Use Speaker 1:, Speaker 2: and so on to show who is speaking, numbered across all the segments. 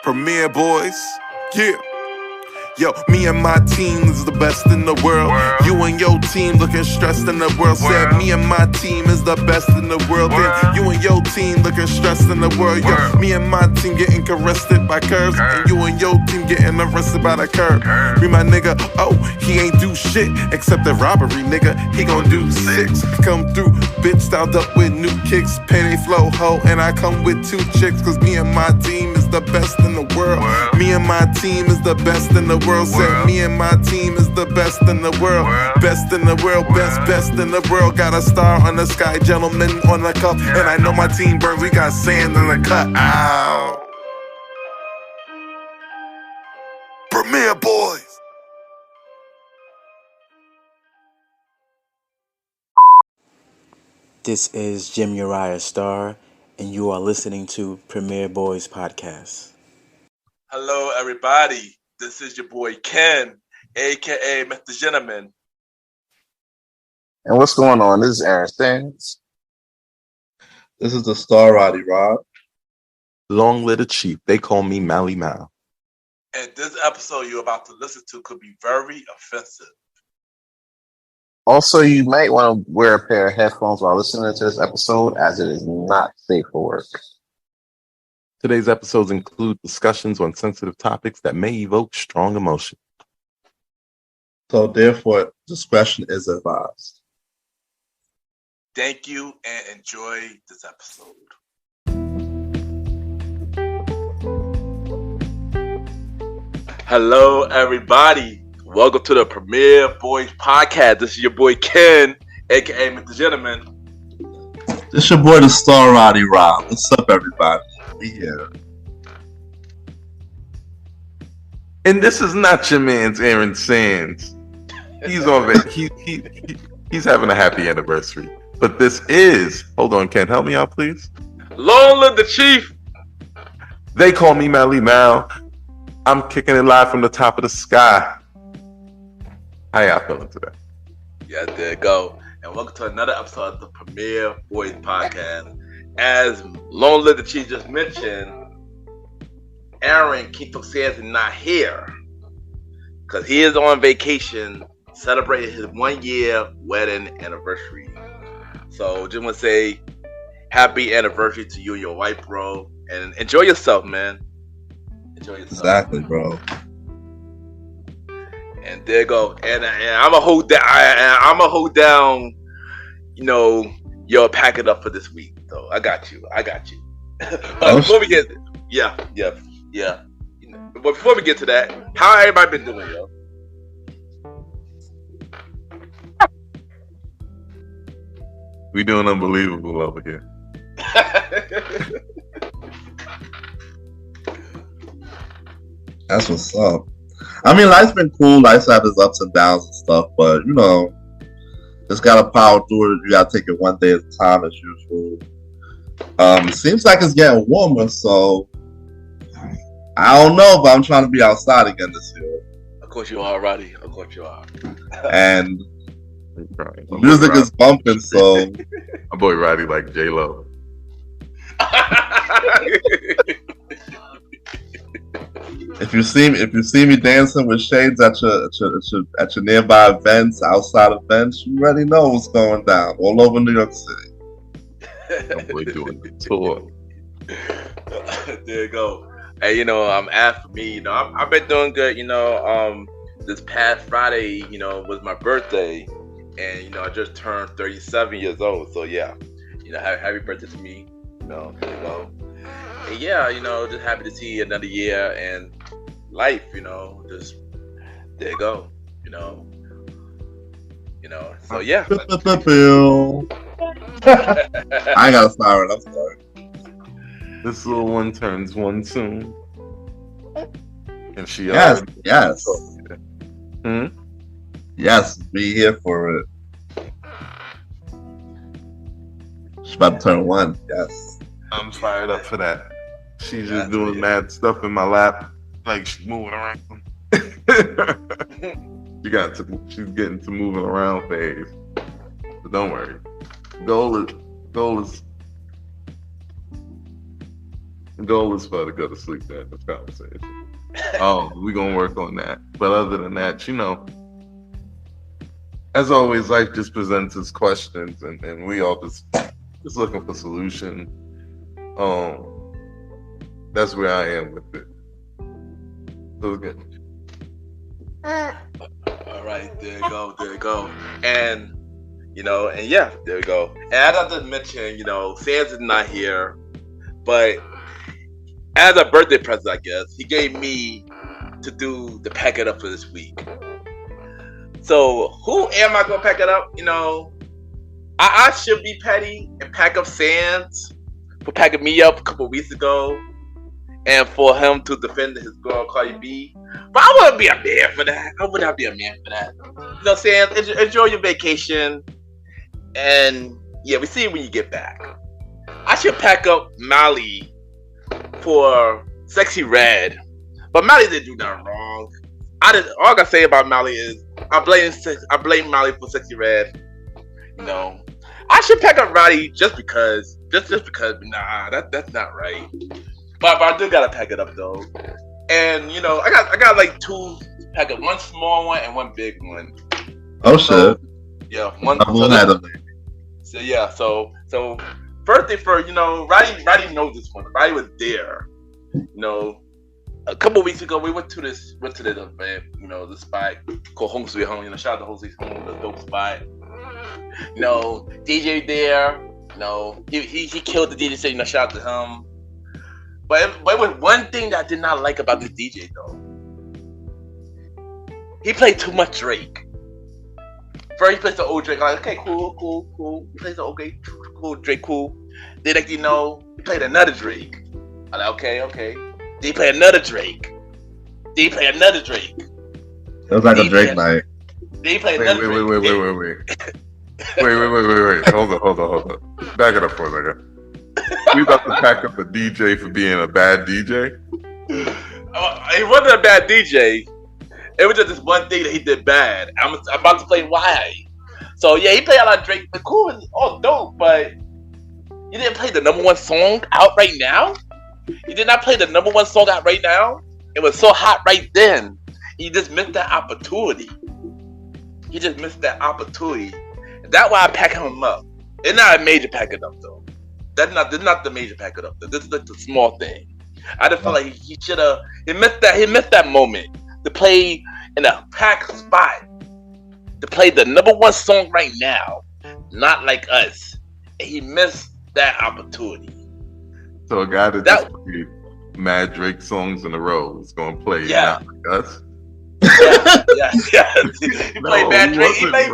Speaker 1: Premier Boyz, yeah. Yo, me and my team is the best in the world. You and your team looking stressed in the world. Said me and my team is the best in the world. Then you and your team looking stressed in the world. Yo, me and my team getting arrested by curves, and you and your team getting arrested by the curb. Me my nigga, oh, he ain't do shit except the robbery, nigga. He gon' do 6. Come through, bitch, styled up with new kicks, penny flow ho, and I come with 2 chicks. Cause me and my team is the best in the world. Me and my team is the best in the world. Said me and my team is the best in the world. Best in the world, best in the world. Got a star on the sky, gentleman on the cup. And I know my team burns, we got sand in the cut. Ow. Premier Boyz.
Speaker 2: This is Jim Uriah Starr, and you are listening to Premier Boyz Podcast.
Speaker 3: Hello, everybody. This is your boy Ken, aka MrGentleman.
Speaker 4: And what's going on? This is Aaron Stans.
Speaker 5: This is the star Roddy Rob.
Speaker 6: Long live the chief. They call me Malimal.
Speaker 3: And this episode you're about to listen to could be very offensive.
Speaker 4: Also, you might want to wear a pair of headphones while listening to this episode, as it is not safe for work.
Speaker 6: Today's episodes include discussions on sensitive topics that may evoke strong emotion.
Speaker 5: So therefore, discretion is advised.
Speaker 3: Thank you and enjoy this episode. Hello, everybody. Welcome to the Premier Boyz Podcast. This is your boy Ken, aka MrGentleman.
Speaker 5: This is your boy, the star Roddy Rob. What's up, everybody? We here.
Speaker 6: And this is not your man's Aaron Sands. He's on he's having a happy anniversary. But this is, hold on, Ken, help me out, please.
Speaker 3: Long live the chief.
Speaker 6: They call me Malimal. I'm kicking it live from the top of the sky. How y'all feeling today?
Speaker 3: Yeah, there you go. And welcome to another episode of the Premier Boyz Podcast. As Long Live the Chief just mentioned, Aaron Keith Sands is not here because he is on vacation celebrating his 1-year wedding anniversary. So just want to say happy anniversary to you and your wife, bro, and enjoy yourself, man. Enjoy yourself.
Speaker 5: Exactly, bro.
Speaker 3: And there you go. And I'm gonna hold down. I'm gonna hold down. You know, you'll pack it up for this week. So I got you. Before we get, yeah. But before we get to that, how everybody been doing, yo?
Speaker 6: We doing unbelievable over here.
Speaker 5: That's what's up. I mean, life's been cool. Life's had its ups and downs and stuff, but you know, just gotta power through it. You gotta take it one day at a time, as usual. Seems like it's getting warmer, so I don't know, but I'm trying to be outside again this year.
Speaker 3: Of course you are, Roddy. Of course you are.
Speaker 5: And the music is bumping, so
Speaker 6: my boy Roddy like J-Lo.
Speaker 5: If you see me dancing with shades at your nearby events, outside events, you already know what's going down all over New York City.
Speaker 6: That boy doing the tour.
Speaker 3: There you go. Hey, as for me, I've been doing good. This past Friday, was my birthday, and I just turned 37 years old. So yeah, happy birthday to me. There you go. And yeah, just happy to see another year and life. Just there you go. So yeah.
Speaker 5: I gotta start it. I'm sorry.
Speaker 6: This little one turns 1 soon. And she
Speaker 5: yes.
Speaker 6: Hmm?
Speaker 5: Yes, be here for it. She's about to turn 1. Yes.
Speaker 6: I'm fired up for that. She's just doing mad stuff in my lap. Like she's moving around. She's getting to moving around phase. But don't worry. Goal is The goal is for her to go to sleep during this conversation. We're gonna work on that. But other than that, as always, life just presents its questions, and we all just looking for solution. That's where I am with it. So good.
Speaker 3: All right, there you go. And there we go. And as I just mentioned, Sans is not here, but as a birthday present, I guess, he gave me to do the pack it up for this week. So who am I gonna pack it up? I should be petty and pack up Sans for packing me up a couple weeks ago, and for him to defend his girl Cardi B. But I wouldn't be a man for that. I would not be a man for that. Sans, enjoy your vacation, and yeah, we see you when you get back. I should pack up Mali for Sexy Red, but Mali didn't do nothing wrong. All I gotta say about Mali is I blame Mali for Sexy Red. I should pack up Roddy just because. Nah, that's not right. But I do gotta pack it up though. And I got like two pack up, one small one and one big one.
Speaker 5: Oh shit.
Speaker 3: Yeah, one. So birthday for Roddy knows this one. Roddy was there. A couple weeks ago we went to this event, the spot called Home Sweet Home. Shout out to Home Sweet Home, the dope spot. DJ there. He killed the DJ. So shout out to him. But it was one thing that I did not like about this DJ though. He played too much Drake. First he plays the old Drake. I'm like, okay, cool. He plays the okay, cool Drake, cool. Then he played another Drake. I'm like, okay. Then he played another Drake. It
Speaker 5: was like a Drake night.
Speaker 3: Then he played another Drake.
Speaker 6: Wait. Hold on. Back it up for a second. We about to pack up a DJ for being a bad DJ?
Speaker 3: He wasn't a bad DJ. It was just this one thing that he did bad. I'm about to play why. So yeah, he played a lot of Drake, but cool and all dope, but you didn't play the number one song out right now? You did not play the number one song out right now? It was so hot right then. You just missed that opportunity. That's why I pack him up. It's not a major pack it up though. That's not the major pack it up though. This is like the small thing. I just feel like he missed that moment to play in a packed spot. To play the number one song right now. Not like us. And he missed that opportunity.
Speaker 6: So a guy that just played mad Drake songs in a row is gonna play not like us. Yeah. He played mad Drake. He played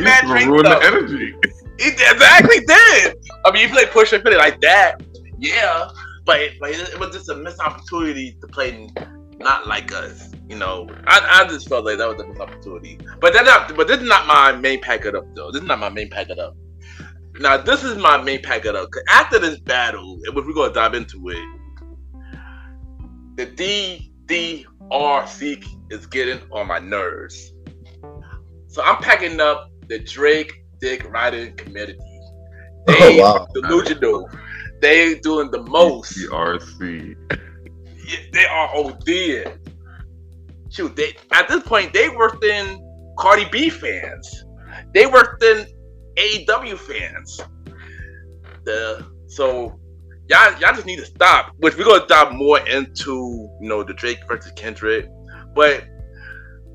Speaker 6: mad Drake. Ruin the energy.
Speaker 3: He exactly did. I mean, he played Push and Fit like that. Yeah, but it was just a missed opportunity to play not like us. I just felt like that was a missed opportunity. But this is not my main pack it up though. Now this is my main pack it up. 'Cause after this battle, if we're gonna dive into it, the DRC is getting on my nerves. So I'm packing up the Drake Dick Riding community. They delusional. They doing the most.
Speaker 6: DRC.
Speaker 3: Yeah, they are OD. Shoot, at this point they worse than Cardi B fans. They worse than AEW fans. So y'all just need to stop. Which we're gonna dive more into the Drake versus Kendrick. But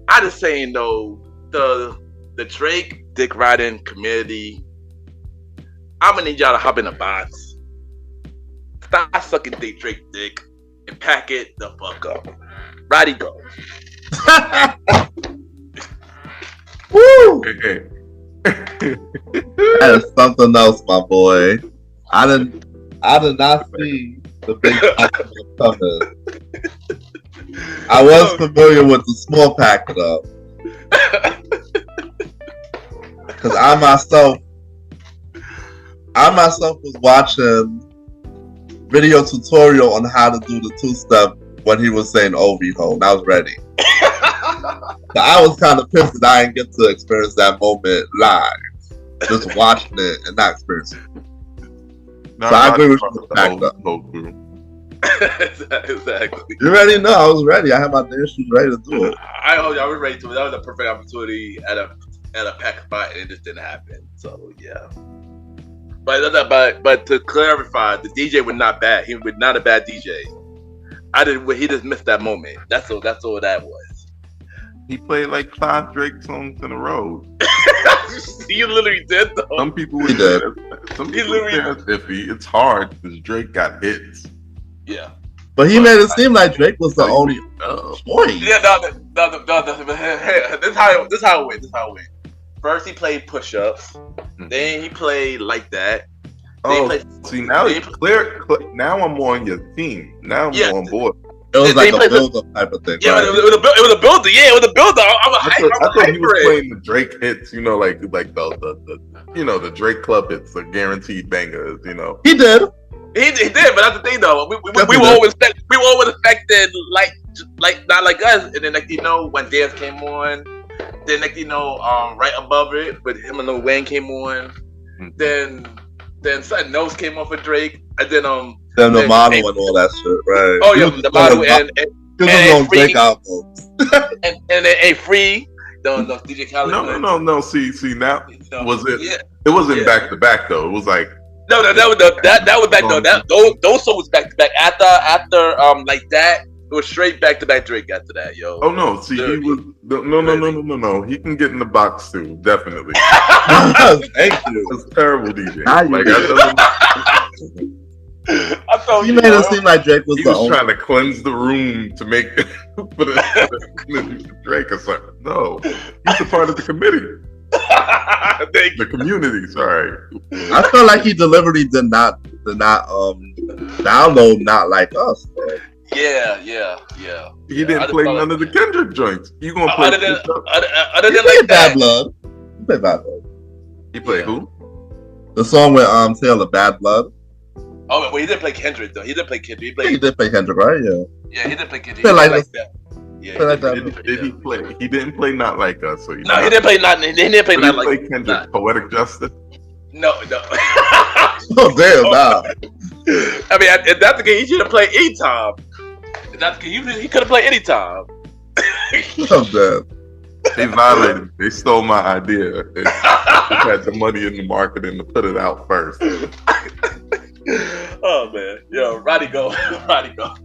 Speaker 3: I just saying though, the Drake Dick Riding community, I'm gonna need y'all to hop in a box. Stop sucking Drake dick and pack it the fuck up. Roddy go.
Speaker 5: Woo!
Speaker 6: Hey.
Speaker 5: That is something else, my boy. I did not see the big pack coming. I was familiar with the small pack it up. Because I myself was watching video tutorial on how to do the two-step when he was saying OV-ho, and I was ready. So I was kind of pissed that I didn't get to experience that moment live. Just watching it and not experiencing it.
Speaker 6: No,
Speaker 5: So I agree with
Speaker 6: the
Speaker 5: you. Back up.
Speaker 6: whole crew.
Speaker 3: Exactly.
Speaker 5: You ready? No, I was ready. I had my dance shoes ready to do it.
Speaker 3: I was ready to. That was a perfect opportunity at a pack spot, and it just didn't happen. So yeah. But to clarify, the DJ was not bad. He was not a bad DJ. He just missed that moment. That's all that was.
Speaker 6: He played like 5 Drake songs in a row.
Speaker 3: He literally did though.
Speaker 6: Some people would say that's iffy. It's hard because Drake got hits.
Speaker 3: Yeah.
Speaker 5: But he made it seem like Drake was the only choice.
Speaker 3: Yeah, no. This is how it went. First he played Push-Ups. Then he played Like That.
Speaker 6: See, now it's clear. Now I'm on your team. Now I'm on board.
Speaker 5: It was like a build-up type of thing.
Speaker 3: Yeah,
Speaker 5: right?
Speaker 3: it was a builder. Yeah, it was a builder.
Speaker 6: I thought he was playing the Drake hits. You know, like the the Drake club hits, the guaranteed bangers. You know,
Speaker 5: he did.
Speaker 3: He did, but that's the thing though. We were always affected like not like us. And then when Dance came on, then right above it, with him and Lil Wayne came on. Then something else came on for Drake, and then
Speaker 5: the model and all that shit, right?
Speaker 3: Oh yeah, the model and
Speaker 5: Drake albums.
Speaker 3: and then A Free. No, DJ Khaled.
Speaker 6: No. See now was it?
Speaker 3: Yeah.
Speaker 6: It wasn't back to back though. It was like
Speaker 3: that was back though. Those songs back to back. After Like That, it was straight back to back Drake after that, yo.
Speaker 6: Oh no, see he was no. He can get in the box too, definitely.
Speaker 5: Thank you.
Speaker 6: It's terrible DJ.
Speaker 3: I thought
Speaker 5: he made it seem like Drake was
Speaker 6: he was trying to cleanse the room to make for the Drake or something. No, he's a part of the committee. The community, sorry.
Speaker 5: I felt like he deliberately did not download Not Like Us. Man.
Speaker 3: Yeah.
Speaker 6: He didn't play none of the Kendrick joints. You gonna play
Speaker 3: other than
Speaker 5: Like Bad Blood? He played Bad Blood.
Speaker 6: He played who?
Speaker 5: The song with Tale of Bad Blood.
Speaker 3: Oh, well, he didn't play Kendrick though. He did play Kendrick.
Speaker 5: He did play Kendrick, right? Yeah.
Speaker 3: Yeah, he did play Kendrick.
Speaker 5: He played like
Speaker 3: that. Yeah.
Speaker 6: Did he play? He didn't play Not Like Us. So
Speaker 3: he didn't play Not. He didn't play Not Like
Speaker 6: Us. Kendrick, Poetic Justice.
Speaker 3: No.
Speaker 5: Oh damn! Nah.
Speaker 3: I mean, if that's the case, he should have played anytime. If that's the case, he could have played anytime.
Speaker 5: I'm dead.
Speaker 6: They violated. They stole my idea. They had the money in the marketing to put it out first.
Speaker 3: Oh man, yo, Roddy go. Well,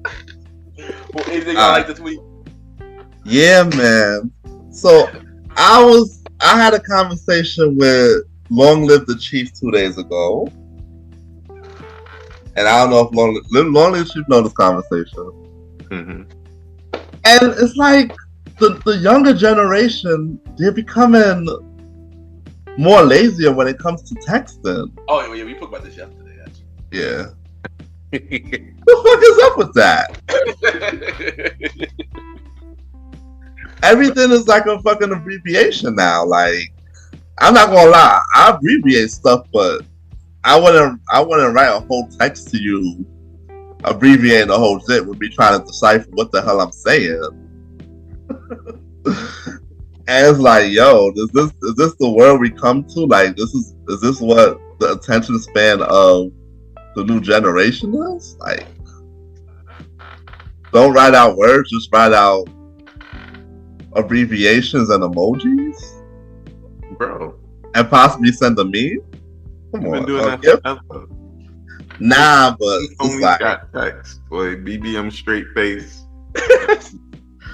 Speaker 3: anything you like this week?
Speaker 5: Yeah, man. So I had a conversation with Long Live the Chief 2 days ago, and I don't know if Long Live the Chief know this conversation.
Speaker 6: Mm-hmm.
Speaker 5: And it's like the younger generation, they're becoming more lazier when it comes to texting.
Speaker 3: Oh yeah, we talked about this yesterday. Actually.
Speaker 5: Yeah. What the fuck is up with that? Everything is like a fucking abbreviation now. Like, I'm not gonna lie, I abbreviate stuff, but I wouldn't write a whole text to you abbreviating the whole shit with me trying to decipher what the hell I'm saying. And it's like, yo, is this the world we come to? Like, is this what the attention span of the new generation is? Like, don't write out words, just write out abbreviations and emojis,
Speaker 6: bro,
Speaker 5: and possibly send a meme. Come on,
Speaker 6: been doing that forever.
Speaker 5: Nah, but
Speaker 6: he only got text. Boy, BBM straight face.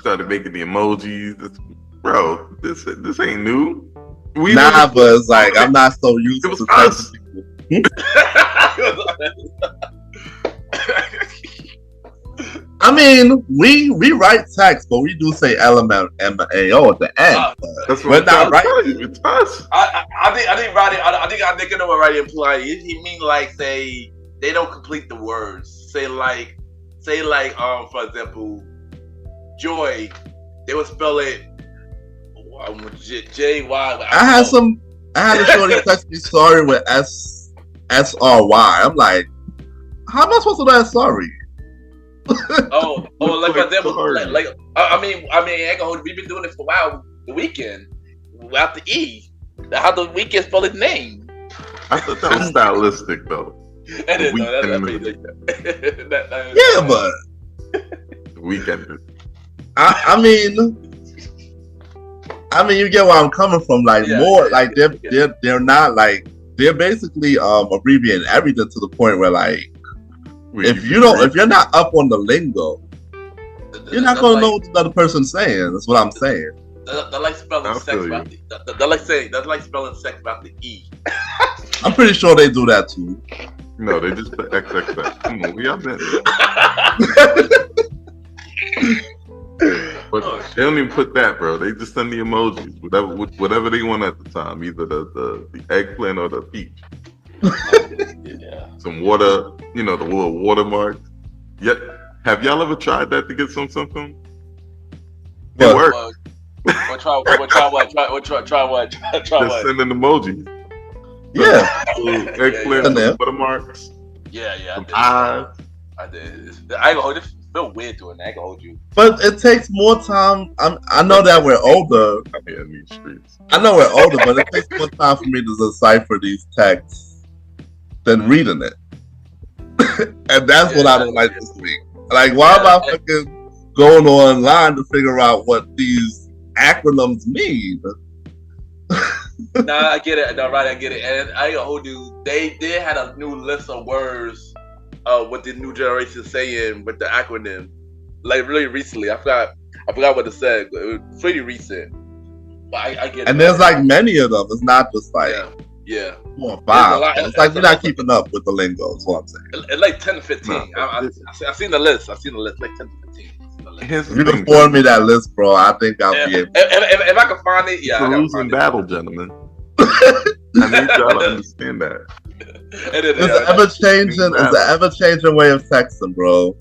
Speaker 6: Started making the emojis. Bro, this ain't new.
Speaker 5: But it's like I'm not so used to texting people. I mean, we write text, but we do say LMAO at the end.
Speaker 6: That's
Speaker 5: we're not writing.
Speaker 6: It's us.
Speaker 3: I think Roddy. I think know what Roddy implied. He mean like say they don't complete the words. Say like for example, joy. They would spell it JY.
Speaker 5: I had a shorty text me sorry with SRY. I'm like, how am I supposed to write sorry?
Speaker 3: oh, like for example, like I mean, we've been doing it for a while. The Weeknd, without the E, how the Weeknd spell his name?
Speaker 6: I thought that was stylistic though.
Speaker 5: Yeah, but
Speaker 6: the Weeknd.
Speaker 5: I mean, you get where I'm coming from. Like they're not like they're basically abbreviating everything to the point where like if you're not up on the lingo, you're not gonna know what the other person's saying. That's what I'm saying.
Speaker 3: They like spelling sex about they like spelling sex about the E.
Speaker 5: I'm pretty sure they do that too.
Speaker 6: No, they just put XXX. Come on, we out there. But they don't even put that, bro. They just send the emojis, whatever they want at the time, either the eggplant or the peach.
Speaker 3: Yeah.
Speaker 6: Some water, the little watermark. Yeah. Have y'all ever tried that to get something? It worked.
Speaker 3: Try what?
Speaker 6: Just sending emojis.
Speaker 5: Yeah.
Speaker 6: Eggplant, watermarks.
Speaker 3: Yeah.
Speaker 6: I
Speaker 3: did. I ain't gonna hold it. Feel weird doing that. I ain't gonna hold you.
Speaker 5: But it takes more time. I know that we're older.
Speaker 6: In these streets.
Speaker 5: I know we're older, but it takes more time for me to decipher these texts than reading it. And that's what I don't like this week. Like, why am I fucking going online to figure out what these acronyms mean?
Speaker 3: Nah, I get it. No, right, I get it. And I ain't gonna hold you. They did had a new list of words. What the new generation is saying with the acronym, like really recently. I forgot what it said. It was pretty recent. But I get it.
Speaker 5: And there's like many of them. It's not just like 4 or 5. It's like you're not keeping up with the lingo. Is what I'm saying.
Speaker 3: It's like 10 to 15. I've seen the list. Like 10 to 15.
Speaker 5: If you can forward me that list, bro, I think I'll be able.
Speaker 3: If I can find it, yeah.
Speaker 6: Losing battle, gentlemen. I need y'all to understand that.
Speaker 5: It's an ever-changing way of texting, bro.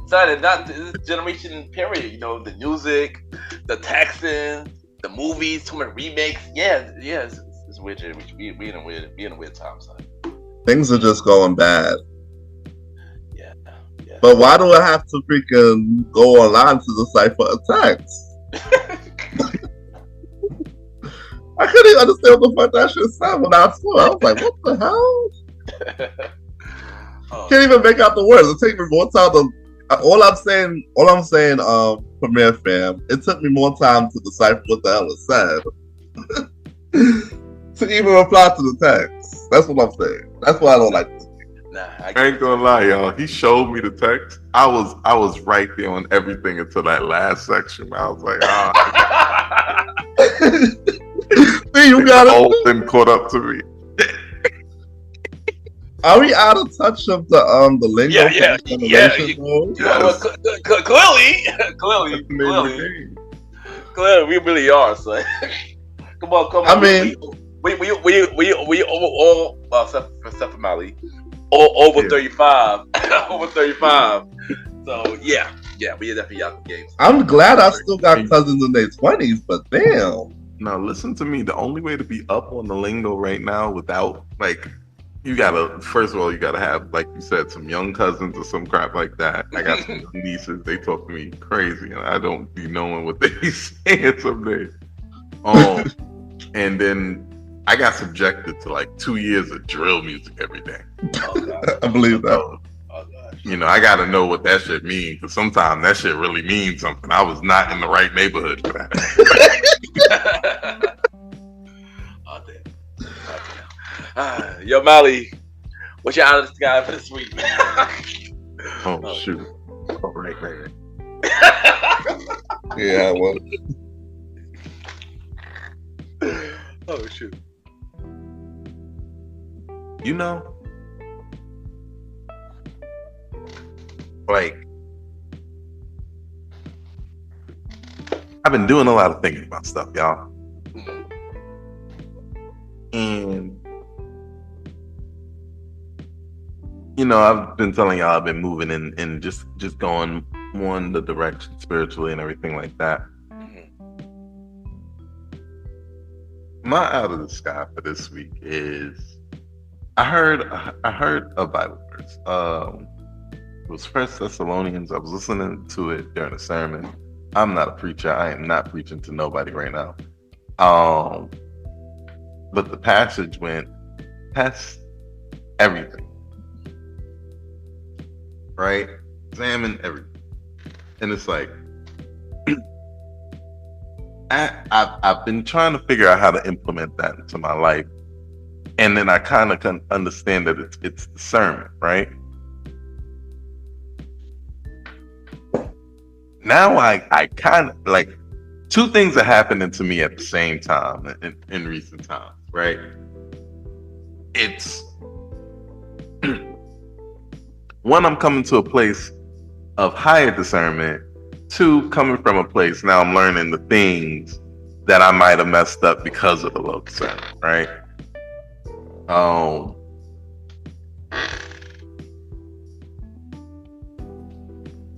Speaker 3: Sorry, not this generation period. The music, the texting, the movies, too many remakes. Yeah. It's weird. We in a weird time, son.
Speaker 5: Things are just going bad.
Speaker 3: Yeah.
Speaker 5: But why do I have to freaking go online to decipher a text? I couldn't even understand what the fuck that shit said when I saw it. I was like, what the hell? Can't even make out the words. It took me more time to all I'm saying, Premiere fam, it took me more time to decipher what the hell it said. To even reply to the text. That's what I'm saying. That's why I don't like this.
Speaker 6: Nah, I ain't gonna lie, y'all. He showed me the text. I was right there on everything until that last section. I was like,
Speaker 5: See, you got
Speaker 6: it. All been caught up to me.
Speaker 5: Are we out of touch of the lingo?
Speaker 3: Yeah. Clearly, we really are. So, come on.
Speaker 5: I mean,
Speaker 3: we all except for Mali, all over 35, over 35. So yeah, we are definitely out the game.
Speaker 5: I'm glad I still got cousins in their 20s, but damn.
Speaker 6: Now listen to me. The only way to be up on the lingo right now without you gotta have, like you said, some young cousins or some crap like that. I got some nieces, they talk to me crazy and I don't be knowing what they be saying some days. And then I got subjected to 2 years of drill music every day.
Speaker 5: I believe that.
Speaker 6: I gotta know what that shit means, because sometimes that shit really means something. I was not in the right neighborhood for that.
Speaker 3: Yo, Mali, what's your honest guy for this week?
Speaker 6: Shoot. Oh, right.
Speaker 5: Yeah, well.
Speaker 3: Oh, shoot.
Speaker 6: I've been doing a lot of thinking about stuff, y'all. And I've been telling y'all I've been moving and just going more in the direction spiritually and everything like that. My out of the sky for this week is I heard a Bible verse. It was 1 Thessalonians. I was listening to it during a sermon. I'm not a preacher. I am not preaching to nobody right now. But the passage went, test everything. right? Examine everything. And it's like, I've been trying to figure out how to implement that into my life. And then I kind of can understand that it's discernment, right? Now I kind of like two things are happening to me at the same time in recent times, right? It's one, I'm coming to a place of higher discernment. Two, coming from a place now I'm learning the things that I might have messed up because of the low discernment, right?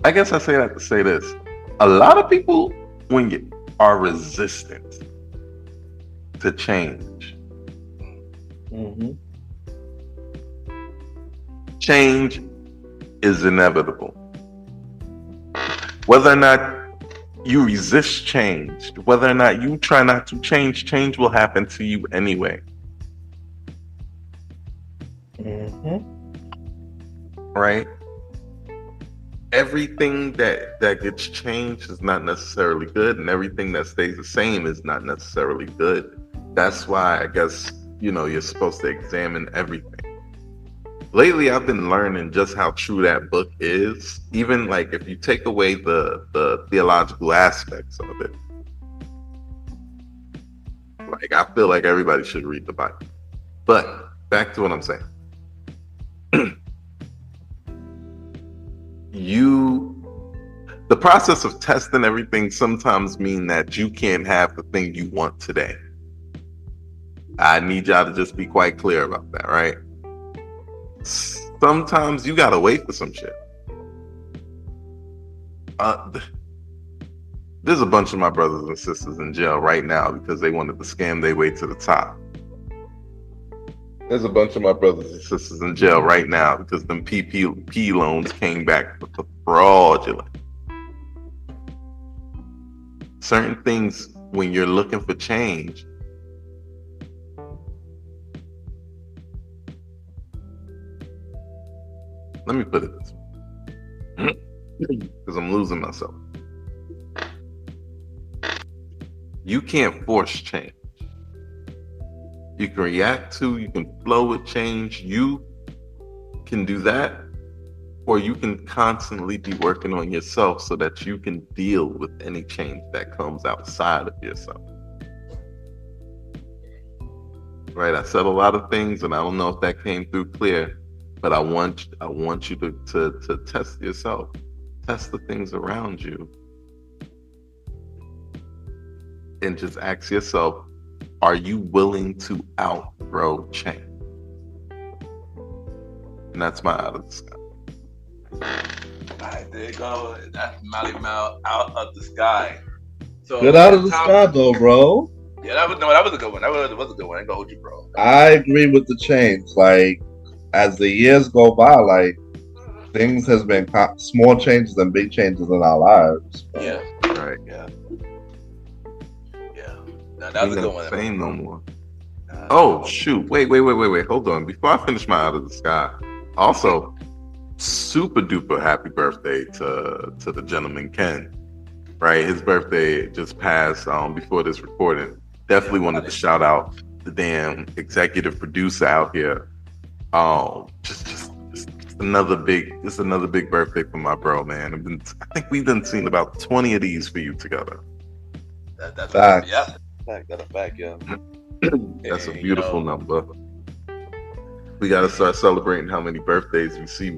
Speaker 6: I guess I say that to say this. A lot of people, when you are resistant to change, change is inevitable. Whether or not you resist change, whether or not you try not to change, change will happen to you anyway. Right? Everything that gets changed is not necessarily good, and everything that stays the same is not necessarily good. That's why I guess, you're supposed to examine everything. Lately, I've been learning just how true that book is. Even like if you take away the theological aspects of it, like I feel like everybody should read the Bible. But back to what I'm saying. The process of testing everything sometimes mean that you can't have the thing you want today. I need y'all to just be quite clear about that, right? Sometimes you gotta wait for some shit. There's a bunch of my brothers and sisters in jail right now because they wanted to scam their way to the top. There's a bunch of my brothers and sisters in jail right now because them PPP loans came back fraudulent. Certain things, when you're looking for change, let me put it this way, because I'm losing myself. You can't force change. You can react to, you can flow with change. You can do that, or you can constantly be working on yourself so that you can deal with any change that comes outside of yourself. Right? I said a lot of things, and I don't know if that came through clear, but I want you to test yourself, test the things around you, and just ask yourself, are you willing to outgrow change? And that's my out of the sky.
Speaker 3: All right, there you go. That's Malimal, out of the sky. So
Speaker 5: Get out of the sky, though, bro.
Speaker 3: Yeah, that was a good one. That was a good one. I ain't gonna hold you, bro.
Speaker 5: I agree with the change. Like, as the years go by, like, things has been small changes and big changes in our lives.
Speaker 3: Yeah.
Speaker 6: Right.
Speaker 3: Yeah. No, that was a good one.
Speaker 6: Saying no more. Oh shoot! Wait! Hold on. Before I finish my out of the sky, also, super duper happy birthday to the gentleman Ken. Right, his birthday just passed before this recording. Definitely wanted to shout out the damn executive producer out here. Just another big birthday for my bro, man. I think we've done seen about 20 of these for you together.
Speaker 3: That's a fact. That's a fact, yeah.
Speaker 6: That's a beautiful number. We got to start celebrating how many birthdays we see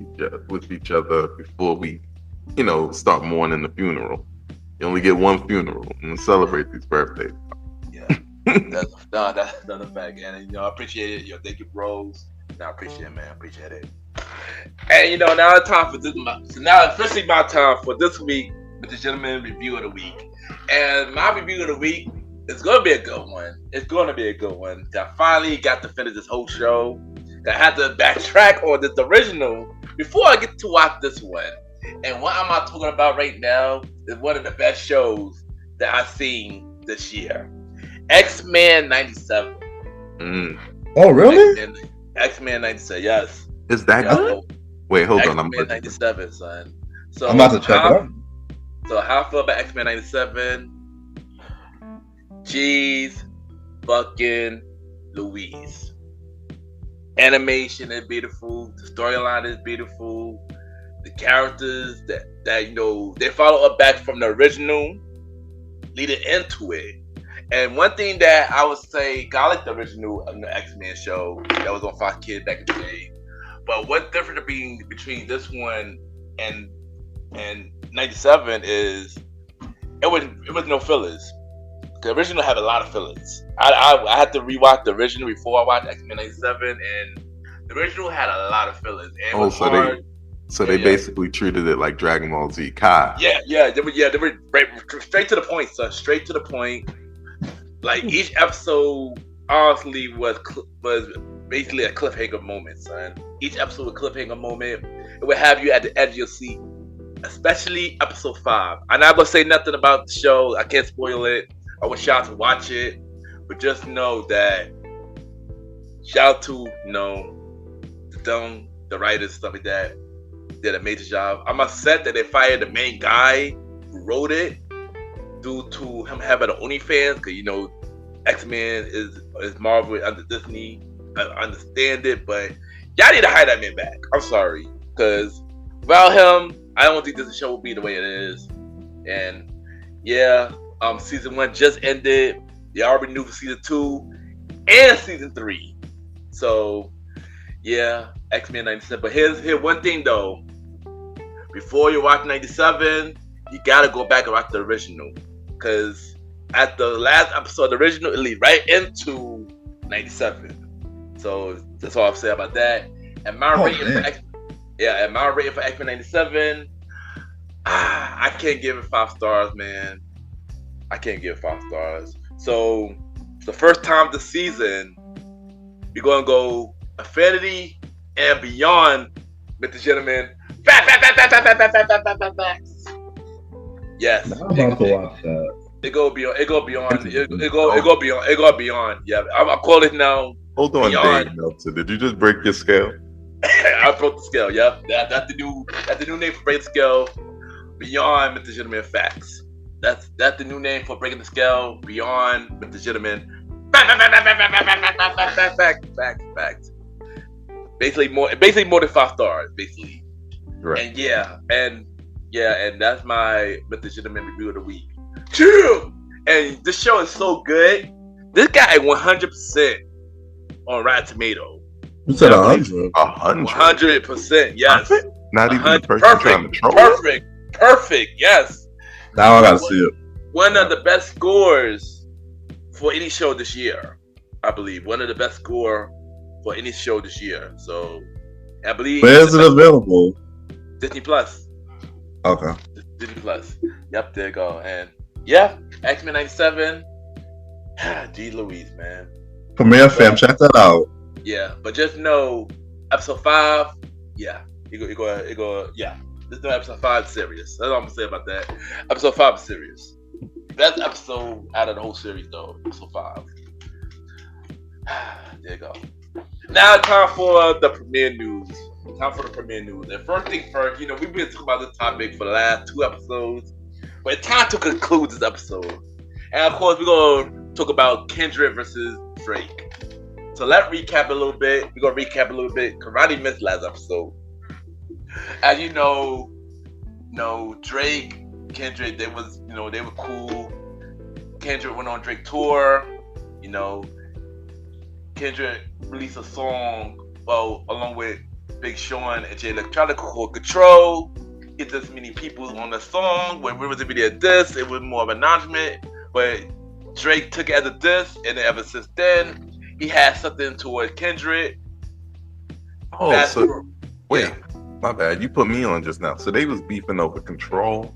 Speaker 6: with each other before we, start mourning the funeral. You only get one funeral and celebrate these birthdays.
Speaker 3: Yeah, that's another fact, and I appreciate it. Thank you, bros. I appreciate it, man. I appreciate it. And now it's time for this. So now it's officially my time for this week with the gentleman review of the week. And my review of the week is going to be a good one. It's going to be a good one. I finally got to finish this whole show. I had to backtrack on this original before I get to watch this one. And what am I talking about right now is one of the best shows that I've seen this year. X-Men 97.
Speaker 5: Oh, really?
Speaker 3: X-Men 97, yes.
Speaker 6: Is that good? Wait, hold on.
Speaker 3: X-Men 97, son. So
Speaker 5: I'm about to check it out.
Speaker 3: So how I feel about X-Men 97? Jeez, fucking Louise. Animation is beautiful. The storyline is beautiful. The characters that you know, they follow up back from the original, leading into it. And one thing that I would say, I like the original X-Men show that was on Fox Kids back in the day. But what's different between this one and 97 is it was no fillers. The original had a lot of fillers. I had to rewatch the original before I watched X-Men 97, and the original had a lot of fillers. And
Speaker 6: they basically treated it like Dragon Ball Z Kai.
Speaker 3: Yeah, they were straight to the point, son. Straight to the point. Like each episode, honestly, was basically a cliffhanger moment, son. Each episode was a cliffhanger moment. It would have you at the edge of your seat, especially episode 5. I'm not gonna say nothing about the show. I can't spoil it. I wish y'all to watch it, but just know that shout out to the writers, stuff like that, did a major job. I'm upset that they fired the main guy who wrote it due to him having an OnlyFans, because X-Men is Marvel under Disney. I understand it, but y'all need to hire that man back. I'm sorry, because without him, I don't think this show will be the way it is. And yeah, season 1 just ended. They already knew for season 2 and season 3. So yeah, X-Men 97. But here's one thing though. Before you watch 97, you gotta go back and watch the original, because at the last episode, the original, it leads right into 97. So that's all I'll say about that. And my rating for X-Men 97, I can't give it 5 stars, man. I can't give it 5 stars. So the first time this season, we're gonna go Infinity and beyond with the gentleman. Facts. Yes.
Speaker 5: I'm about to watch that.
Speaker 3: It go beyond. It go beyond. Yeah, I call it now.
Speaker 6: Hold on, Dave Meltzer. Did you just break your scale?
Speaker 3: I broke the scale. Yep, that's the new name for break the scale. Beyond with the gentleman facts. That's the new name for breaking the scale. Beyond with the gentleman. Facts. Basically more than 5 stars. Basically.
Speaker 6: Right.
Speaker 3: And that's my with the gentleman review of the week. True. And this show is so good. This guy at 100% on Rotten Tomato.
Speaker 5: You said 100.
Speaker 3: 100%. Yes.
Speaker 6: Not even the person trying to troll.
Speaker 3: Perfect. Yes.
Speaker 5: Now I gotta see it.
Speaker 3: One of the best scores for any show this year, I believe. One of the best score for any show this year. So I believe.
Speaker 5: Where is it available?
Speaker 3: Disney Plus.
Speaker 5: Okay.
Speaker 3: Disney Plus. Yep, there you go. And yeah, X-Men 97. G Louise, man.
Speaker 5: Premiere fam, check that out.
Speaker 3: Yeah, but just know, episode 5. Yeah, it go. Yeah, this new episode 5 is serious. That's all I'm gonna say about that. Episode 5 is serious. Best episode out of the whole series, though. Episode 5. There you go. Now time for the premiere news. And first thing first, we've been talking about this topic for the last 2 episodes, but it's time to conclude this episode. And of course, we're gonna talk about Kendrick versus Drake. So let's recap a little bit. We're gonna recap a little bit because Roddy missed last episode. As you know, Drake, Kendrick, they were cool. Kendrick went on Drake tour. Kendrick released a song, along with Big Sean and Jay Electronica called Control. It's this many people on the song. When we was really a diss, it was more of an acknowledgement. But Drake took it as a diss, and then ever since then, he had something towards Kendrick.
Speaker 6: My bad. You put me on just now. So they was beefing over Control.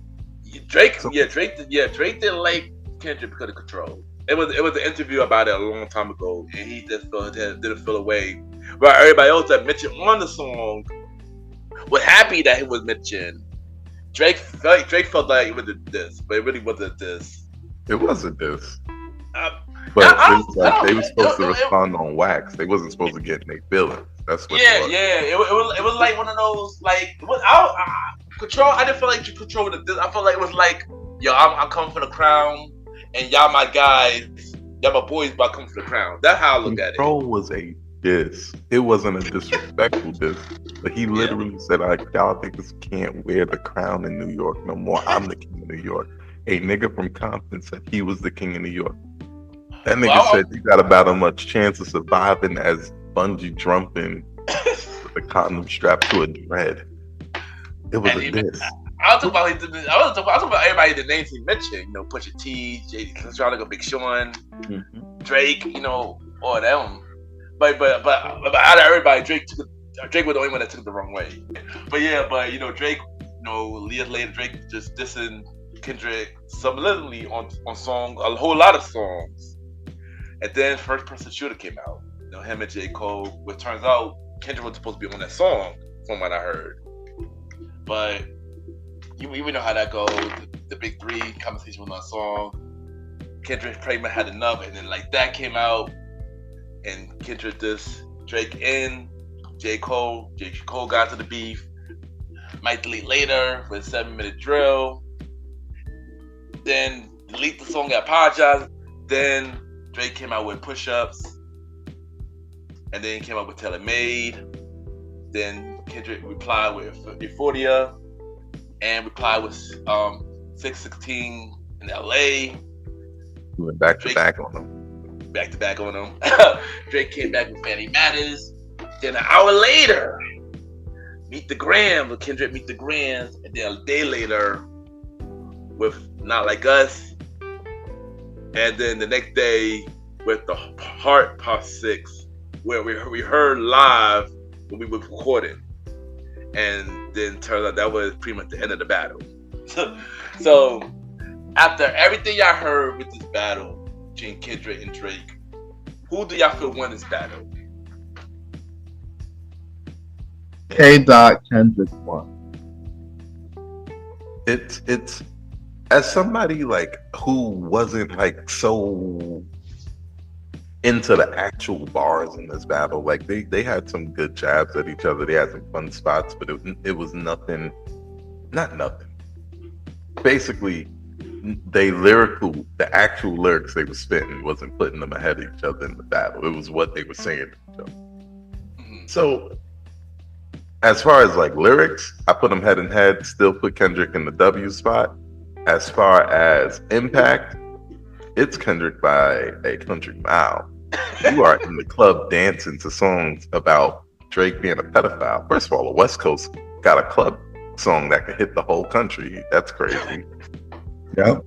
Speaker 3: Drake didn't like Kendrick because of Control. It was an interview about it a long time ago, and he just didn't feel away. But everybody else that mentioned on the song was happy that he was mentioned. Drake felt like it was a diss, but it really wasn't a diss.
Speaker 6: It was a diss. But they were supposed to respond on wax. They wasn't supposed to get in their feelings. That's what.
Speaker 3: Yeah, it was like one of those like Control. I didn't feel like you Control with this. I felt like it was like, yo, I'm coming for the crown, and y'all my guys, y'all my boys, but I come for the crown. That's how I look at it.
Speaker 6: Control was a diss. It wasn't a disrespectful diss, but he literally said, y'all niggas can't wear the crown in New York no more. I'm the king of New York. A nigga from Compton said he was the king of New York. That nigga said you got about as much chance of surviving as bungee jumping with a condom strapped to a dread. It was a diss.
Speaker 3: I was talking about everybody the names he mentioned. You know, Pusha T, JD, trying to go Big Sean, Drake. You know, all of them. But out of everybody, Drake was the only one that took it the wrong way. But you know, Drake. You know, years later, Drake just dissing Kendrick subliminally on songs, a whole lot of songs. And then First Person Shooter came out. You know, him and J. Cole. Which turns out Kendrick was supposed to be on that song, from what I heard. But you know how that goes. The big three conversation on that song. Kendrick pretty much had enough, and then like that came out, and Kendrick dissed Drake and J. Cole. J. Cole got to the beef. Might delete later with 7-minute drill. Then delete the song, apologize. Then Drake came out with Push-Ups. And then came out with Tailor Made. Then Kendrick replied with Euphoria. And replied with 616 in LA.
Speaker 6: We went back to back on them.
Speaker 3: Back to back on them. Drake came back with Fanny Matters. Then an hour later, Meet the Grams with Kendrick Meet the Grams. And then a day later with Not Like Us. And then the next day with The Heart Part 6, where we heard live when we were recording. And then turns out that was pretty much the end of the battle. So after everything y'all heard with this battle between Kendrick and Drake, who do y'all feel won this battle?
Speaker 5: Kendrick won.
Speaker 6: It's as somebody like who wasn't like so into the actual bars in this battle, like they had some good jabs at each other, they had some fun spots, but it was nothing. Basically, the actual lyrics they were spitting wasn't putting them ahead of each other in the battle. It was what they were saying to each other. So as far as like lyrics, I put them head and head, still put Kendrick in the W spot. As far as impact, it's Kendrick by a country mile. You are in the club dancing to songs about Drake being a pedophile. First of all, the West Coast got a club song that could hit the whole country. That's crazy.
Speaker 5: Yeah.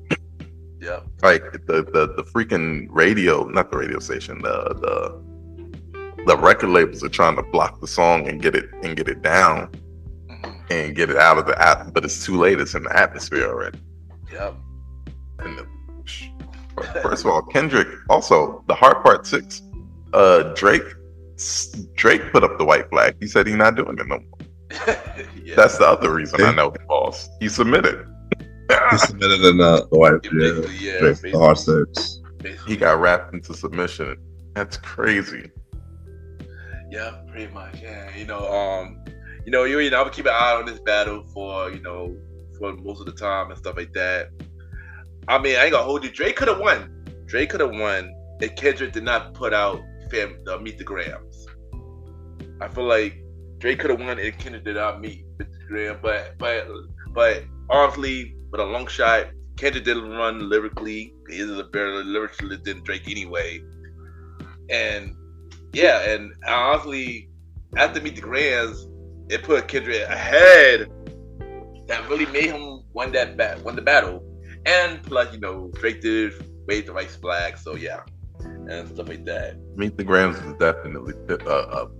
Speaker 6: Like the freaking radio, not the radio station, the record labels are trying to block the song and get it down and get it out of the app, but it's too late. It's in the atmosphere already.
Speaker 3: Yep.
Speaker 6: And first of all, Kendrick, also the Heart Part 6, Drake put up the white flag. He said he's not doing it no more. That's the other reason I know he lost. He submitted.
Speaker 5: He submitted in the white Drake, the Heart 6.
Speaker 6: He got wrapped into submission. That's crazy.
Speaker 3: Yeah, pretty much. Yeah, I would keep an eye on this battle for most of the time and stuff like that. I mean, I ain't gonna hold you. Drake could have won if Kendrick did not put out Meet the Grams. I feel like Drake could have won if Kendrick did not meet the Grams, but honestly, with a long shot, Kendrick didn't run lyrically. He is a better lyricist than Drake anyway. And honestly, after Meet the Grams, it put Kendrick ahead. That really made him win the battle. And plus, Drake did wave the right flag, so yeah, and stuff like that. Meet the Grams was definitely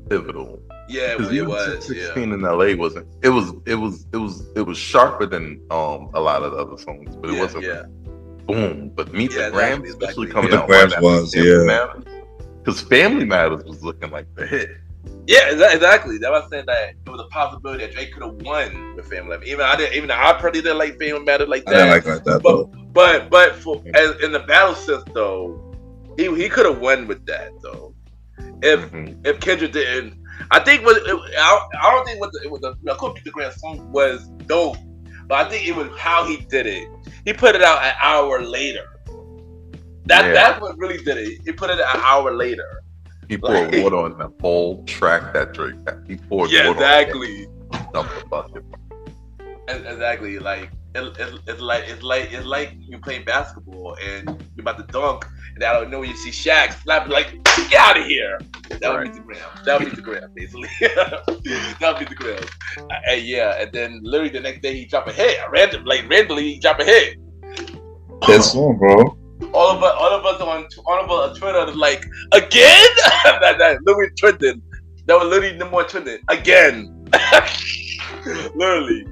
Speaker 3: pivotal. Yeah, it was. 16 in LA wasn't. It was sharper than a lot of the other songs, but it wasn't. Yeah. Boom, but Meet the Grams, especially coming out.
Speaker 5: Grams was
Speaker 6: because Family Matters was looking like the hit.
Speaker 3: Yeah, exactly. That was saying that it was a possibility that Drake could have won with Family Matters. Even I probably didn't like Family Matters like that.
Speaker 5: I didn't like that though.
Speaker 3: But in the battle sense though, he could have won with that though. If Kendrick didn't, I think I don't think the Cook the Grand song was dope, but I think it was how he did it. He put it out an hour later. That's what really did it. He put it an hour later.
Speaker 6: He poured water on the whole track that Drake had. He poured water
Speaker 3: exactly.
Speaker 6: on the bucket.
Speaker 3: Exactly. Like it's like you play basketball and you're about to dunk, and out of nowhere you see Shaq slapping like, get out of here. That would be the gram. That would be the gram, basically. That would be the gram. And then literally the next day he drop a hit. Randomly he drop a hit.
Speaker 5: That's one, bro.
Speaker 3: All of us on Twitter is like, again? that literally trending. That was literally number one trending. Again. Literally.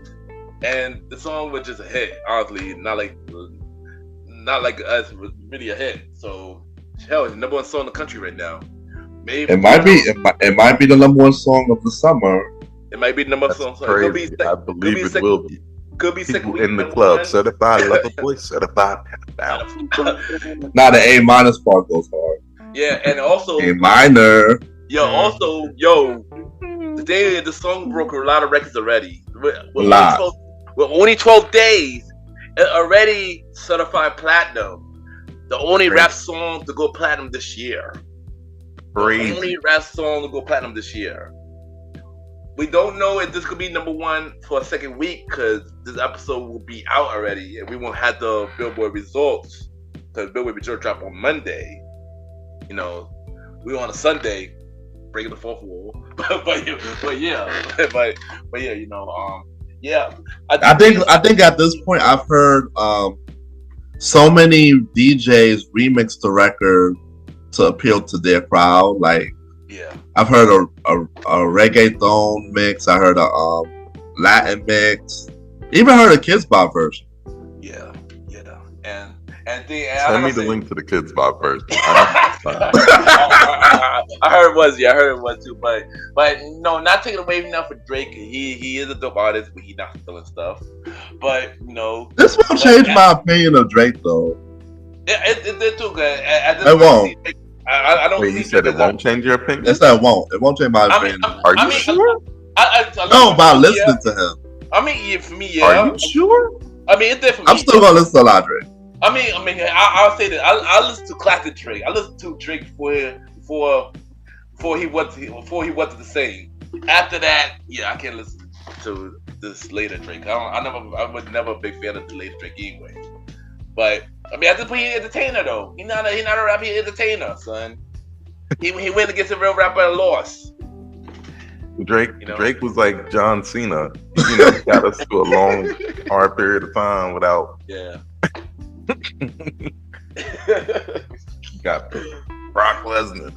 Speaker 3: And the song was just a hit, honestly. Not like us, it was really a hit. So hell, it's the number one song in the country right now. Maybe
Speaker 5: it might be the number one song of the summer.
Speaker 3: It might be the number one song.
Speaker 6: I believe it will be.
Speaker 3: Could be
Speaker 6: people in the club, one. Certified lover boy, certified pedophile.
Speaker 5: Now the A minus part goes hard.
Speaker 3: Yeah, and also
Speaker 5: A minor.
Speaker 3: The song broke a lot of records already. With only 12 days, it already certified platinum. The only rap song to go platinum this year.
Speaker 6: Crazy.
Speaker 3: The only rap song to go platinum this year. We don't know if this could be number one for a second week because this episode will be out already and we won't have the Billboard results because Billboard results drop on Monday. You know, we on a Sunday breaking the fourth wall, but yeah, you know, yeah.
Speaker 5: I think at this point I've heard so many DJs remix the record to appeal to their crowd, like.
Speaker 3: Yeah,
Speaker 5: I've heard a reggaeton mix. I heard a Latin mix. Even heard a Kids Bop version.
Speaker 3: Yeah, and
Speaker 6: send me the link to the Kids Bop version.
Speaker 3: I heard it was too, but no, not taking away from that for Drake. He is a dope artist, but he's not stealing stuff. But you know,
Speaker 5: this won't change my opinion of Drake though.
Speaker 3: It did too.
Speaker 5: It won't.
Speaker 3: I don't.
Speaker 6: Wait, you said it won't change your opinion?
Speaker 5: Yes, it won't. It won't change my opinion.
Speaker 6: Are you sure?
Speaker 5: No, about listening to him.
Speaker 3: I mean, for me, yeah.
Speaker 6: Are you sure?
Speaker 3: I mean, it's different.
Speaker 5: I'm still gonna listen to Drake.
Speaker 3: I mean, I'll say that I listen to classic Drake. I listened to Drake before he wasn't the same. After that, yeah, I can't listen to this later Drake. I was never a big fan of the later Drake anyway. But I mean, I just put he's an entertainer though. He's not a rapper, he's an entertainer, son. He went against a real rapper and lost.
Speaker 6: Drake was like John Cena. You know, got us through a long, hard period of time without.
Speaker 3: Yeah.
Speaker 6: Got Brock Lesnar.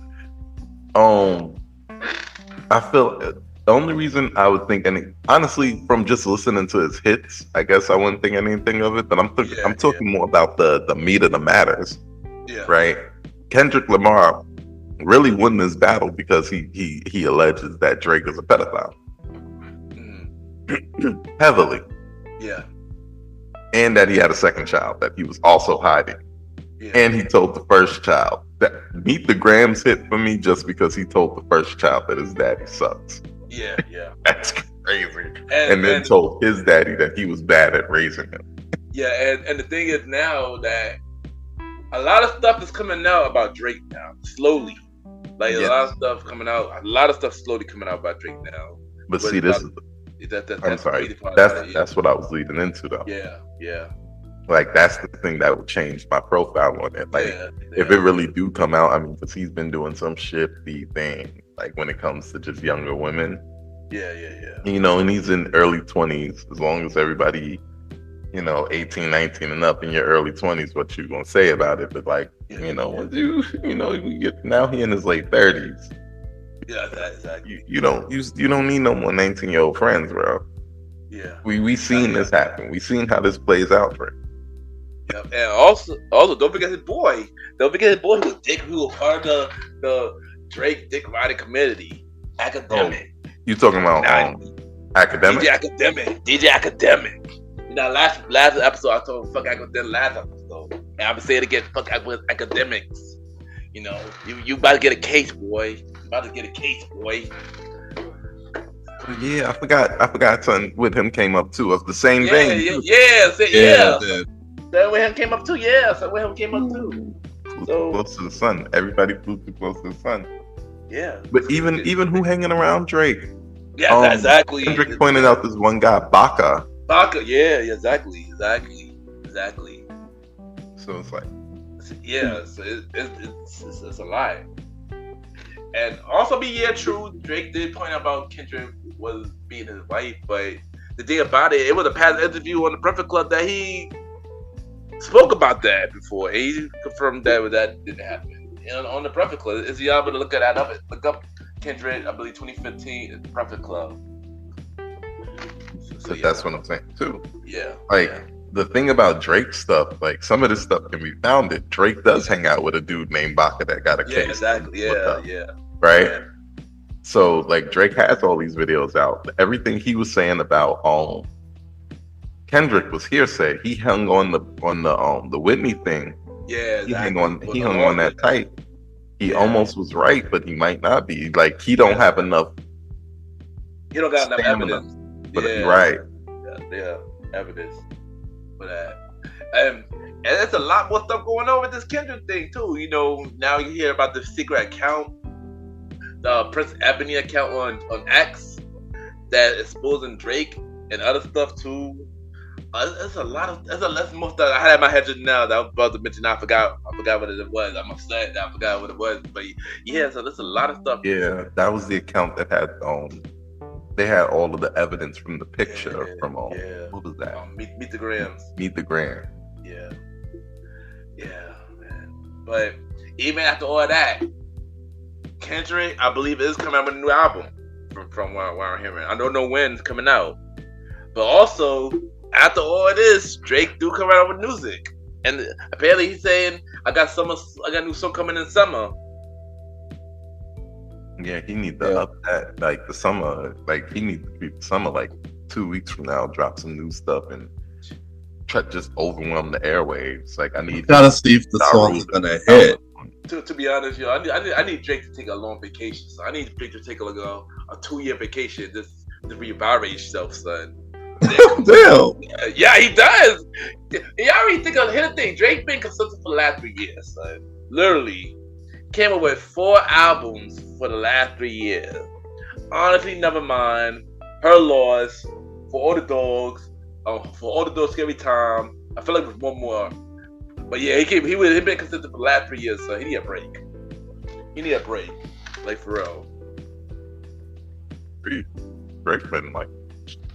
Speaker 6: I feel the only reason I would think honestly, from just listening to his hits, I guess I wouldn't think anything of it. But I'm talking more about the meat of the matters. Yeah. Right. Kendrick Lamar really won this battle because he alleges that Drake is a pedophile. Heavily.
Speaker 3: Yeah.
Speaker 6: And that he had a second child that he was also hiding. Yeah. And he told the first child that Meet the Grams hit for me just because he told the first child that his daddy sucks.
Speaker 3: Yeah.
Speaker 6: That's crazy. And then told his daddy that he was bad at raising him.
Speaker 3: Yeah, and the thing is now that a lot of stuff is coming out about Drake now, slowly. Like a lot of stuff coming out, slowly coming out about Drake now.
Speaker 6: But see, this is I'm sorry. That's what I was leading into though.
Speaker 3: Yeah.
Speaker 6: Like that's the thing that would change my profile on it. Like if it really do come out, I mean, because he's been doing some shifty thing, like when it comes to just younger women.
Speaker 3: Yeah.
Speaker 6: You know, and he's in early 20s. As long as everybody, 18, 19 and up in your early 20s, what you gonna say about it? But like, when you get now he in his late 30s.
Speaker 3: Yeah, exactly.
Speaker 6: You don't need no more 19-year-old friends, bro.
Speaker 3: Yeah.
Speaker 6: We seen this happen. We seen how this plays out for him.
Speaker 3: Yeah, and also don't forget his boy. Don't forget his boy who was part of the Drake Dick Riding community. Academic.
Speaker 6: Oh, you talking about Academic?
Speaker 3: DJ Academic. Last episode I told him fuck Academic last episode. And I'm gonna say it again, fuck Academics. You know, you about to get a case, boy. You about to get a case, boy.
Speaker 6: Yeah, I forgot something with him came up too of the same vein.
Speaker 3: Yeah. That way him came up too. Yeah, so way him came up too.
Speaker 6: So close to the sun. Everybody flew too close to the sun.
Speaker 3: Yeah.
Speaker 6: But even who hanging around Drake?
Speaker 3: Yeah, exactly.
Speaker 6: Kendrick pointed out this one guy, Baka.
Speaker 3: Yeah, exactly.
Speaker 6: So it's like,
Speaker 3: yeah, so it's a lie. And also, true. Drake did point out about Kendrick was beating his wife, but the thing about it was a past interview on the Breakfast Club that he spoke about that before. He confirmed that didn't happen. And on the Breakfast Club, is you able to look at that up? Look up Kendrick, I believe 2015 at the Breakfast Club. So
Speaker 6: that's what I'm saying too.
Speaker 3: Yeah.
Speaker 6: The thing about Drake stuff, like some of this stuff can be founded. Drake does hang out with a dude named Baka that got a case.
Speaker 3: Yeah, exactly. Yeah.
Speaker 6: Right?
Speaker 3: Yeah.
Speaker 6: So like Drake has all these videos out. Everything he was saying about Kendrick was hearsay. He hung on the Whitney thing.
Speaker 3: Yeah, exactly.
Speaker 6: He hung on that tight. He almost was right, but he might not be. Like he don't have enough.
Speaker 3: He don't got enough evidence.
Speaker 6: But right.
Speaker 3: Yeah, evidence for that. And there's a lot more stuff going on with this Kendrick thing too. You know, now you hear about the secret account, the Prince Ebony account on X that exposing Drake and other stuff too. There's more stuff I had in my head just now that I was about to mention. I forgot what it was. I'm upset that I forgot what it was. But yeah, so there's a lot of stuff.
Speaker 6: Yeah, that was the account that had they had all of the evidence from the picture from what was that?
Speaker 3: Meet the Grams.
Speaker 6: Meet the Gram.
Speaker 3: Yeah, man. But even after all that, Kendrick, I believe, is coming out with a new album from what I'm hearing. I don't know when it's coming out, but also after all this, Drake do come out with music, and apparently he's saying, "I got a new song coming in summer."
Speaker 6: Yeah, he need to up that like the summer. Like he need to be the summer like 2 weeks from now. Drop some new stuff and try to just overwhelm the airwaves. Like I
Speaker 5: gotta see if the song is gonna hit.
Speaker 3: To be honest, I need Drake to take a long vacation. So I need Drake to take a 2-year vacation. Just reevaluate yourself, son.
Speaker 5: Damn.
Speaker 3: Yeah, he does. He already think of his thing. Drake been consistent for the last 3 years, son. Literally came up with 4 albums for the last 3 years. Honestly, never mind. Her Loss, For All the Dogs, For All the Dogs, Scary Time. I feel like there's one more. But yeah, he been consistent for the last 3 years, so he need a break. Like for real.
Speaker 6: Drake been like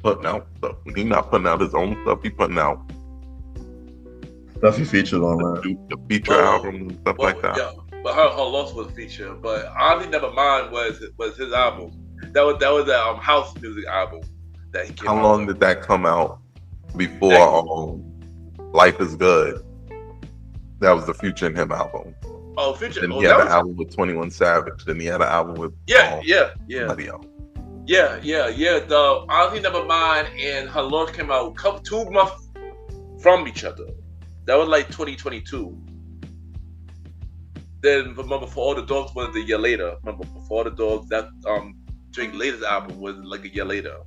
Speaker 6: putting out stuff. He not putting out his own stuff. He putting out
Speaker 5: stuff he featured on
Speaker 6: the feature album and stuff like that.
Speaker 3: Yeah, but her Loss was a feature. But Honestly Never Mind was his album. That was a house music album that he came out.
Speaker 6: How long did that come out before Life Is Good? That was the Future and Him album.
Speaker 3: Oh, Future.
Speaker 6: Then he had an album with 21 Savage. Then he had an album with somebody else.
Speaker 3: Yeah. The Honestly Never Mind and Her Loss came out 2 months from each other. That was like 2022. Then remember, For All the Dogs was a year later. Remember, For All the Dogs, that Drake's latest album was like a year later.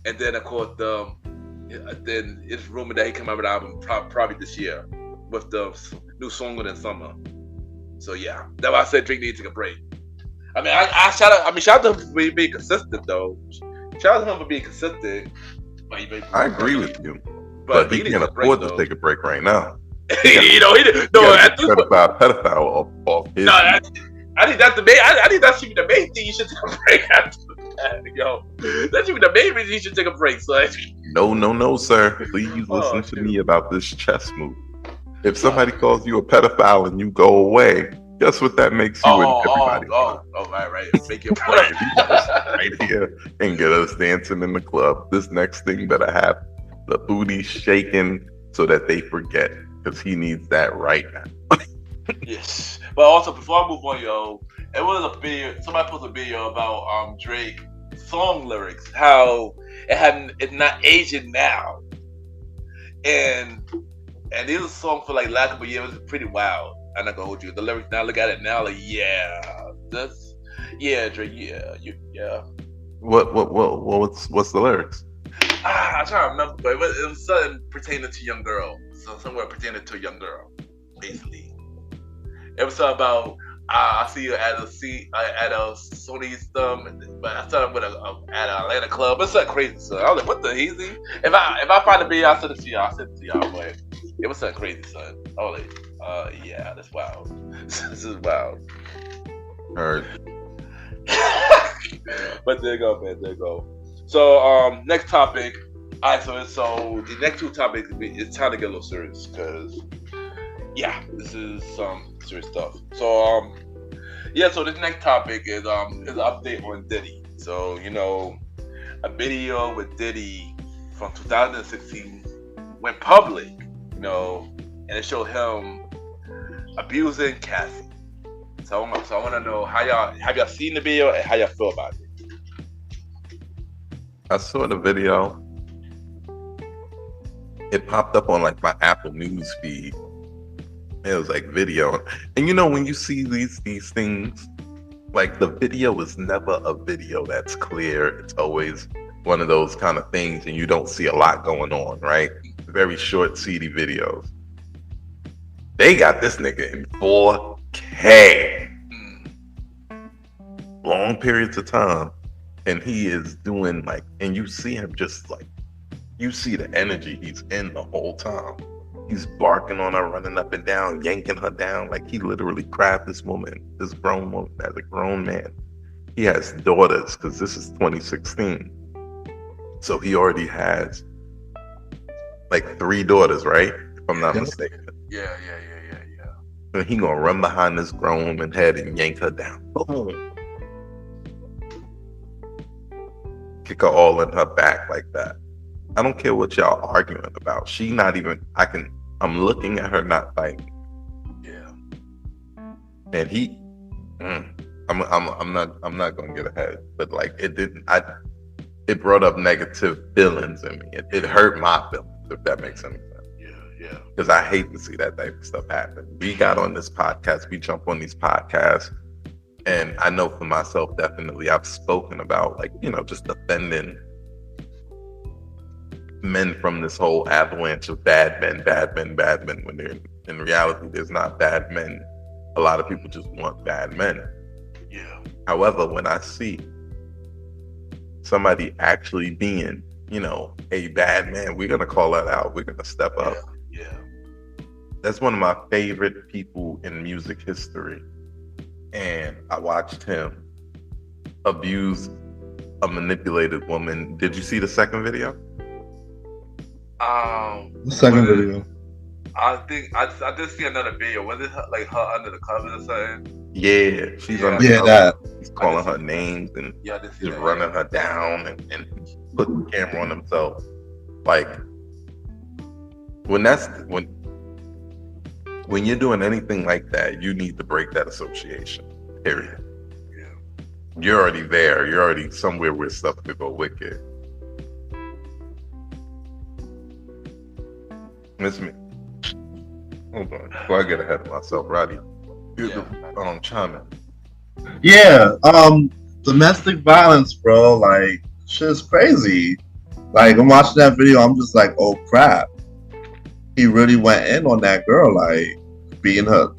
Speaker 3: And then of course then it's rumored that he come out with an album probably this year with the new song within summer. So yeah, that's why I said Drake needs to take a break. I mean, shout out to him for being consistent though. Shout out to him for being consistent.
Speaker 6: I agree with you, but he can afford to take a break right now.
Speaker 3: He didn't. No,
Speaker 6: at this point, pedophile off his.
Speaker 3: No, I think that's the main. I think that should be the main thing. You should take a break after that, yo. That should be the main reason you should take a break. So
Speaker 6: no, sir. Please listen to me about this chess move. If somebody calls you a pedophile and you go away, guess what that makes you and everybody?
Speaker 3: Right. Make your point
Speaker 6: right here and get us dancing in the club. This next thing better have the booty shaking so that they forget, because he needs that right now.
Speaker 3: Yes, but also before I move on, yo, it was a video. Somebody posted a video about Drake song lyrics, how it's not aging now, and And these are songs for like last couple of years. It was pretty wild. I'm not gonna hold you. The lyrics now, look at it now, like Drake, yeah.
Speaker 6: What's the lyrics?
Speaker 3: I'm trying to remember, but it was something pertaining to young girl. So somewhere pertaining to a young girl, basically. It was something about I see you at a Sony's but I saw him with at an Atlanta club. It's something crazy. So I was like, what the easy? If I find a video, I'll send it to y'all. But it was something crazy, son. I was like, yeah, that's wild. This is wild.
Speaker 6: Heard.
Speaker 3: But there you go, man. There you go. So next topic. Alright, so the next two topics, it's time to get a little serious because this is some serious stuff. So so this next topic is an update on Diddy. So a video with Diddy from 2016 went public, and it showed him abusing Cassie. So I want to know have y'all seen the video and how y'all feel about it.
Speaker 6: I saw the video. It popped up on like my Apple News feed. It was like video, and when you see these things, like the video is never a video that's clear. It's always one of those kind of things, and you don't see a lot going on, right? Very short, seedy videos. They got this nigga in 4K, long periods of time, and he is doing like, and you see him just like, you see the energy he's in the whole time. He's barking on her, running up and down, yanking her down. Like he literally grabbed this grown woman as a grown man. He has daughters because this is 2016. So he already has like 3 daughters, right? If I'm not mistaken.
Speaker 3: Yeah.
Speaker 6: And he gonna run behind this grown woman's head and yank her down. Boom. Kick her all in her back like that. I don't care what y'all arguing about. She not even. I'm looking at her not fighting.
Speaker 3: Yeah.
Speaker 6: And he. I'm not gonna get ahead, but like it didn't. It brought up negative feelings in me. It hurt my feelings, if that makes any sense.
Speaker 3: Yeah.
Speaker 6: Because I hate to see that type of stuff happen. We got on this podcast. We jump on these podcasts, and I know for myself, definitely, I've spoken about like just defending men from this whole avalanche of bad men, when they're in reality, there's not bad men. A lot of people just want bad men.
Speaker 3: Yeah.
Speaker 6: However, when I see somebody actually being, a bad man, we're going to call that out. We're going to step up.
Speaker 3: Yeah.
Speaker 6: That's one of my favorite people in music history. And I watched him abuse a manipulated woman. Did you see the second video?
Speaker 5: The second video.
Speaker 3: I think I did see another video. Was it her under the covers or something?
Speaker 6: Yeah, she's under
Speaker 5: the covers. That.
Speaker 6: He's calling her names and just running her down and putting the camera on himself. Like when you're doing anything like that, you need to break that association. Period.
Speaker 3: Yeah.
Speaker 6: You're already there. You're already somewhere where stuff could go wicked. It's me. Hold on. Before I get ahead of myself, Roddy. Chime in.
Speaker 5: Yeah. Domestic violence, bro. Like, shit's crazy. Like, I'm watching that video. I'm just like, oh crap. He really went in on that girl, like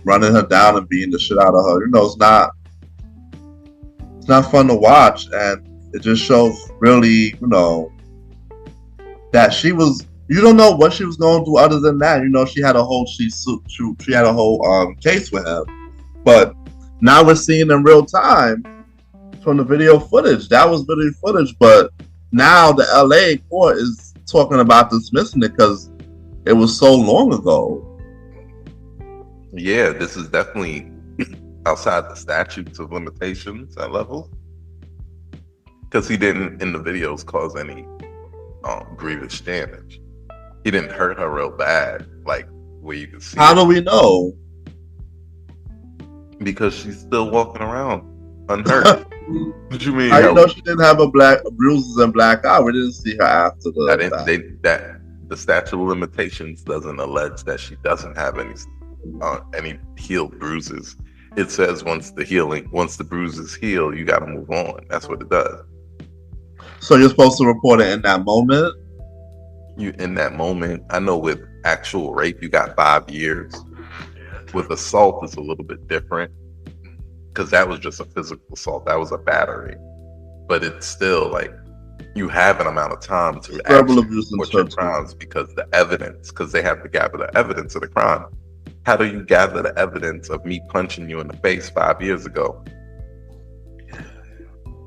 Speaker 5: running her down and beating the shit out of her. It's not fun to watch, and it just shows really, that she was. You don't know what she was going through other than that. She had a whole she had a whole case with him. But now we're seeing in real time from the video footage. That was video footage, but now the LA court is talking about dismissing it because it was so long ago.
Speaker 6: Yeah, this is definitely outside the statutes of limitations at level. Because he didn't, in the videos, cause any grievous damage. He didn't hurt her real bad, like where you can see.
Speaker 5: How do we know?
Speaker 6: Because she's still walking around unhurt. What you mean?
Speaker 5: How you know she didn't have bruises and black eye? We didn't see her after the.
Speaker 6: the statute of limitations doesn't allege that she doesn't have any healed bruises. It says once the bruises heal, you got to move on. That's what it does.
Speaker 5: So you're supposed to report it in that moment?
Speaker 6: In that moment, I know with actual rape, you got 5 years. With assault, it's a little bit different because that was just a physical assault. That was a battery. But it's still like you have an amount of time to
Speaker 5: verbal abuse and
Speaker 6: your crimes because they have to gather the evidence of the crime. How do you gather the evidence of me punching you in the face 5 years ago?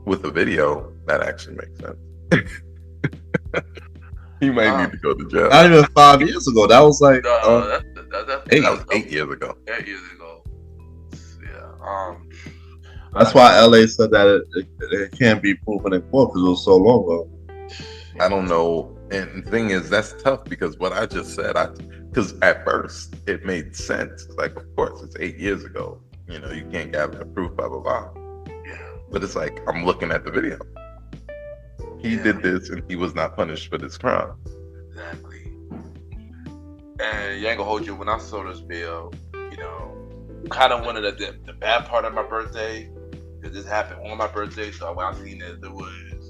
Speaker 6: With a video, that actually makes sense. You might need to go to jail.
Speaker 5: Not even 5 years ago. That was like
Speaker 6: that was 8 years ago.
Speaker 3: 8 years ago. Yeah.
Speaker 5: That's why LA said that it can't be proven in court because it was so long ago.
Speaker 6: I don't know. And the thing is, that's tough because what I just said, because at first it made sense. Like, of course, it's 8 years ago. You know, you can't gather the proof, blah, blah, blah.
Speaker 3: Yeah.
Speaker 6: But it's like, I'm looking at the video. He did this and he was not punished for this crime.
Speaker 3: Exactly. And you ain't gonna hold you. When I saw this bill, you know, kind of one of the bad part of my birthday, because this happened on my birthday. So when I seen it, it was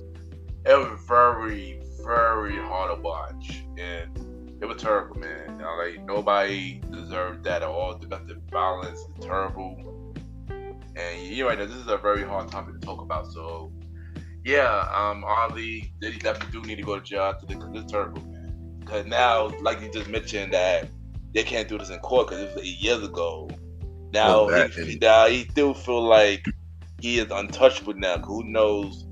Speaker 3: very, very hard to watch, and it was terrible, man. You know, like nobody deserved that at all. Domestic violence is terrible, and you're right. This is a very hard topic to talk about. So, yeah, Ollie, Diddy definitely do need to go to jail after this because it's terrible, man. Because now, like you just mentioned, that they can't do this in court because it was 8 years ago. Now, he still feel like he is untouchable now. Who knows?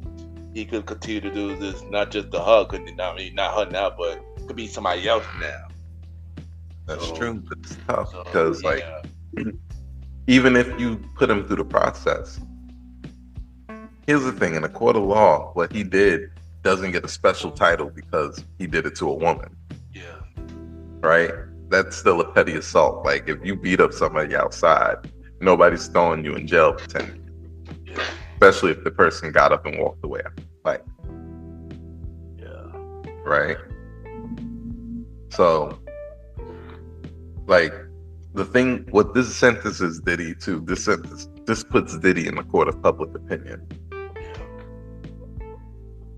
Speaker 3: He could continue to do this, not just the hug, not her now, but it could be somebody else now.
Speaker 6: That's true, but it's tough because, even if you put him through the process, here's the thing: in a court of law, what he did doesn't get a special title because he did it to a woman.
Speaker 3: Yeah.
Speaker 6: Right? That's still a petty assault. Like, if you beat up somebody outside, nobody's throwing you in jail for 10 years.
Speaker 3: Yeah.
Speaker 6: Especially if the person got up and walked away. Like,
Speaker 3: yeah.
Speaker 6: Right? So, like, the thing, what this sentence is Diddy too, this puts Diddy in the court of public opinion.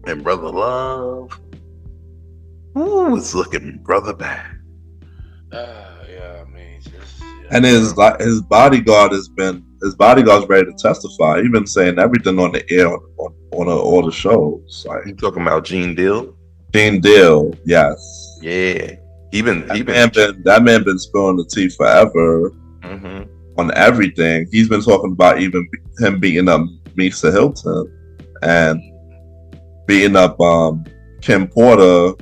Speaker 6: And Brother Love, it's looking brother bad.
Speaker 3: Yeah, I mean,
Speaker 5: and his bodyguard's ready to testify. He's been saying everything on the air on all the shows. Like,
Speaker 6: you talking about Gene Deal?
Speaker 5: Gene Deal, yes.
Speaker 6: Yeah,
Speaker 5: that man been spilling the tea forever on everything. He's been talking about even him beating up Misa Hilton and beating up Kim Porter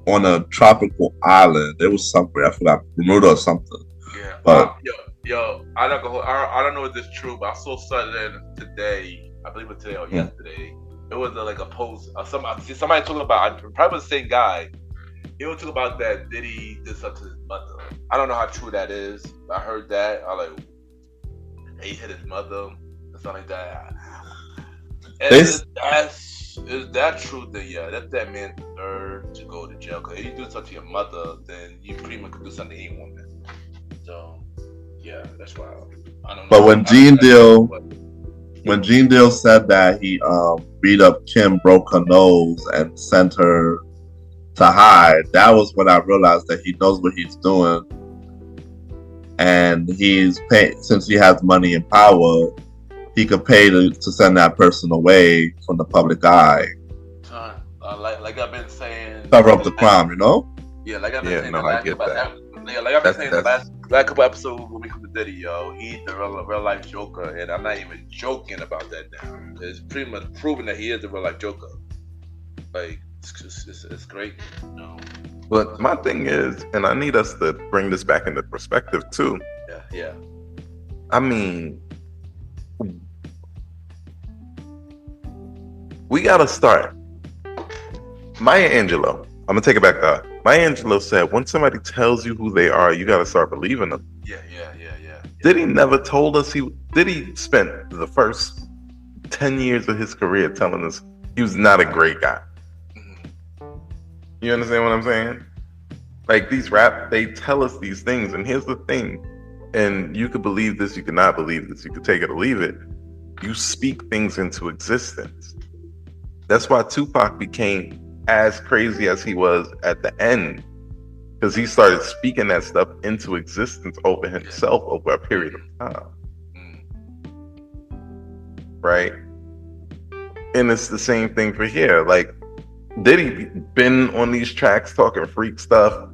Speaker 5: on a tropical island. It was somewhere, I forgot, Bermuda or something.
Speaker 3: Yeah,
Speaker 5: but
Speaker 3: I don't know if this is true, but I saw something today. I believe it was today or yesterday. It was like a post. Somebody talking about, probably the same guy. He was talking about that Diddy did something to his mother. I don't know how true that is. I heard that. I like, he hit his mother or something like that. Is that true? Then that's that man deserve to go to jail. Because if you do something to your mother, then you pretty much could do something to any woman. So yeah, that's why I don't know.
Speaker 5: But when Gene Deal said that he beat up Kim, broke her nose, and sent her to hide, that was when I realized that he knows what he's doing, and he's paid, since he has money and power. He could pay to send that person away from the public eye.
Speaker 3: Like I've been saying,
Speaker 5: cover up the crime, you know?
Speaker 3: Yeah, like I've been saying.
Speaker 6: I get that.
Speaker 3: Like I've been saying the last couple episodes when we come to Diddy, yo, he's the real life Joker, and I'm not even joking about that now. It's pretty much proven that he is the real life Joker. Like it's great, you know.
Speaker 6: But my thing is, and I need us to bring this back into perspective too.
Speaker 3: Yeah.
Speaker 6: I mean, we gotta start. Maya Angelou, I'm gonna take it back to her. Maya Angelou said, when somebody tells you who they are, you gotta start believing them.
Speaker 3: Yeah.
Speaker 6: Diddy never told us Diddy spent the first 10 years of his career telling us he was not a great guy. You understand what I'm saying? Like these they tell us these things, and here's the thing, and you could believe this, you could not believe this, you could take it or leave it. You speak things into existence. That's why Tupac became as crazy as he was at the end, because he started speaking that stuff into existence over himself over a period of time. Right? And it's the same thing for here. Like Diddy been on these tracks talking freak stuff.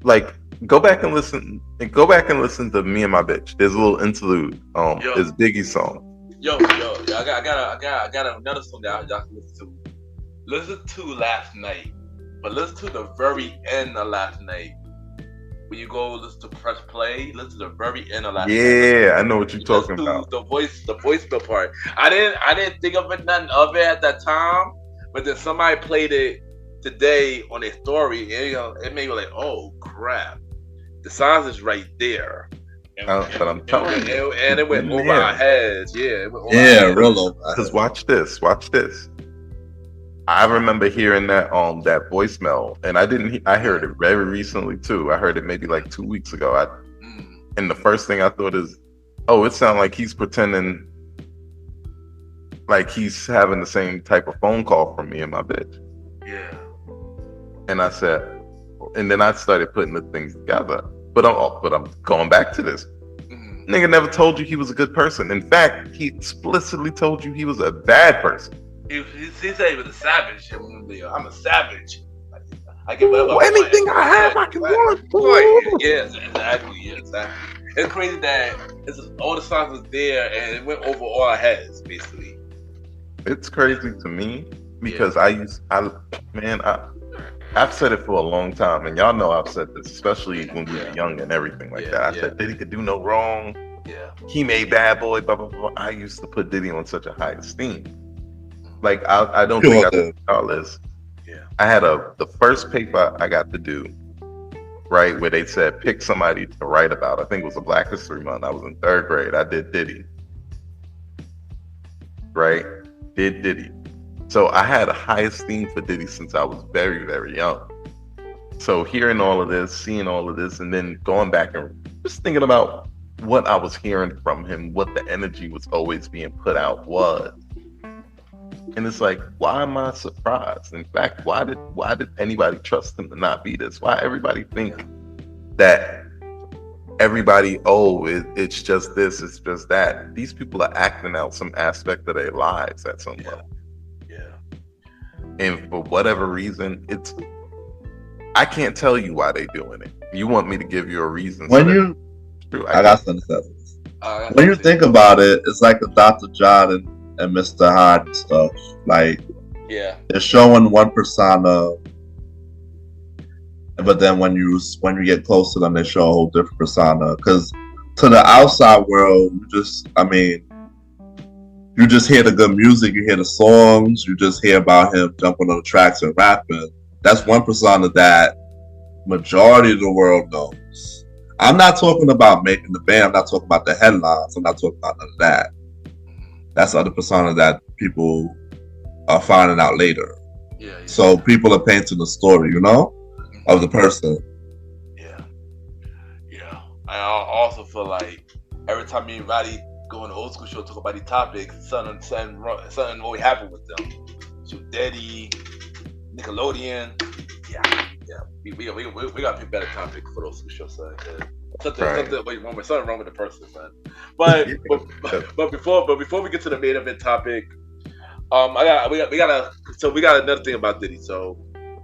Speaker 6: Like go back and listen to Me and My Bitch. There's a little interlude. It's Biggie's song.
Speaker 3: I got another song that y'all can listen to. Listen to last night, but listen to the very end of last night. When you go listen to press play, listen to the very end of last night.
Speaker 6: Yeah, I know what you're talking about.
Speaker 3: The voicemail part. I didn't think of nothing of it at that time, but then somebody played it today on their story, and it made me like, oh crap, the signs is right there.
Speaker 6: But I'm telling you,
Speaker 3: and it went over our heads. Yeah, it went over our heads.
Speaker 5: Real over.
Speaker 6: Because watch this. I remember hearing that voicemail, and I heard it very recently too. I heard it maybe like 2 weeks ago. And the first thing I thought is, oh, it sounds like he's pretending like he's having the same type of phone call from Me and My Bitch.
Speaker 3: Yeah.
Speaker 6: And I said, and then I started putting the things together. But I'm going back to this. Nigga never told you he was a good person. In fact, he explicitly told you he was a bad person.
Speaker 3: He said he was a savage. I'm a savage. I get whatever.
Speaker 6: Anything I have, I can want.
Speaker 3: Yeah, exactly. It's crazy that all the songs was there and it went over all our heads, basically.
Speaker 6: It's crazy to me because I've said it for a long time, and y'all know I've said this, especially when we were young and everything like that. I said Diddy could do no wrong.
Speaker 3: Yeah.
Speaker 6: He made Bad Boy, blah, blah, blah. I used to put Diddy on such a high esteem. Like, I don't think I did all this.
Speaker 3: Yeah.
Speaker 6: I had the first paper I got to do, right, where they said pick somebody to write about. I think it was a Black History Month. I was in 3rd grade. I did Diddy. Right? Did Diddy. So I had a high esteem for Diddy since I was very, very young. So hearing all of this, seeing all of this, and then going back and just thinking about what I was hearing from him, what the energy was always being put out was. And it's like, why am I surprised? In fact, why did anybody trust him to not be this? Why everybody think that everybody, it's just this, it's just that. These people are acting out some aspect of their lives at some level. And for whatever reason, I can't tell you why they're doing it. You want me to give you a reason?
Speaker 5: I got something to say. When you think about it, it's like the Dr. John and Mr. Hyde and stuff. Like, they're showing one persona, but then when you get close to them, they show a whole different persona. Because to the outside world, you just hear the good music, you hear the songs, you just hear about him jumping on the tracks and rapping. That's one persona that majority of the world knows. I'm not talking about making the band, I'm not talking about the headlines, I'm not talking about none of that. That's the other persona that people are finding out later. So people are painting the story, of the person.
Speaker 3: Yeah. I also feel like every time me and Roddy go on the old school show, talk about these topics, something always happen with them. So Diddy, Nickelodeon, we got to pick better topics for those school shows, son. Something wrong with the person, son. But before we get to the main event topic, we got another thing about Diddy. So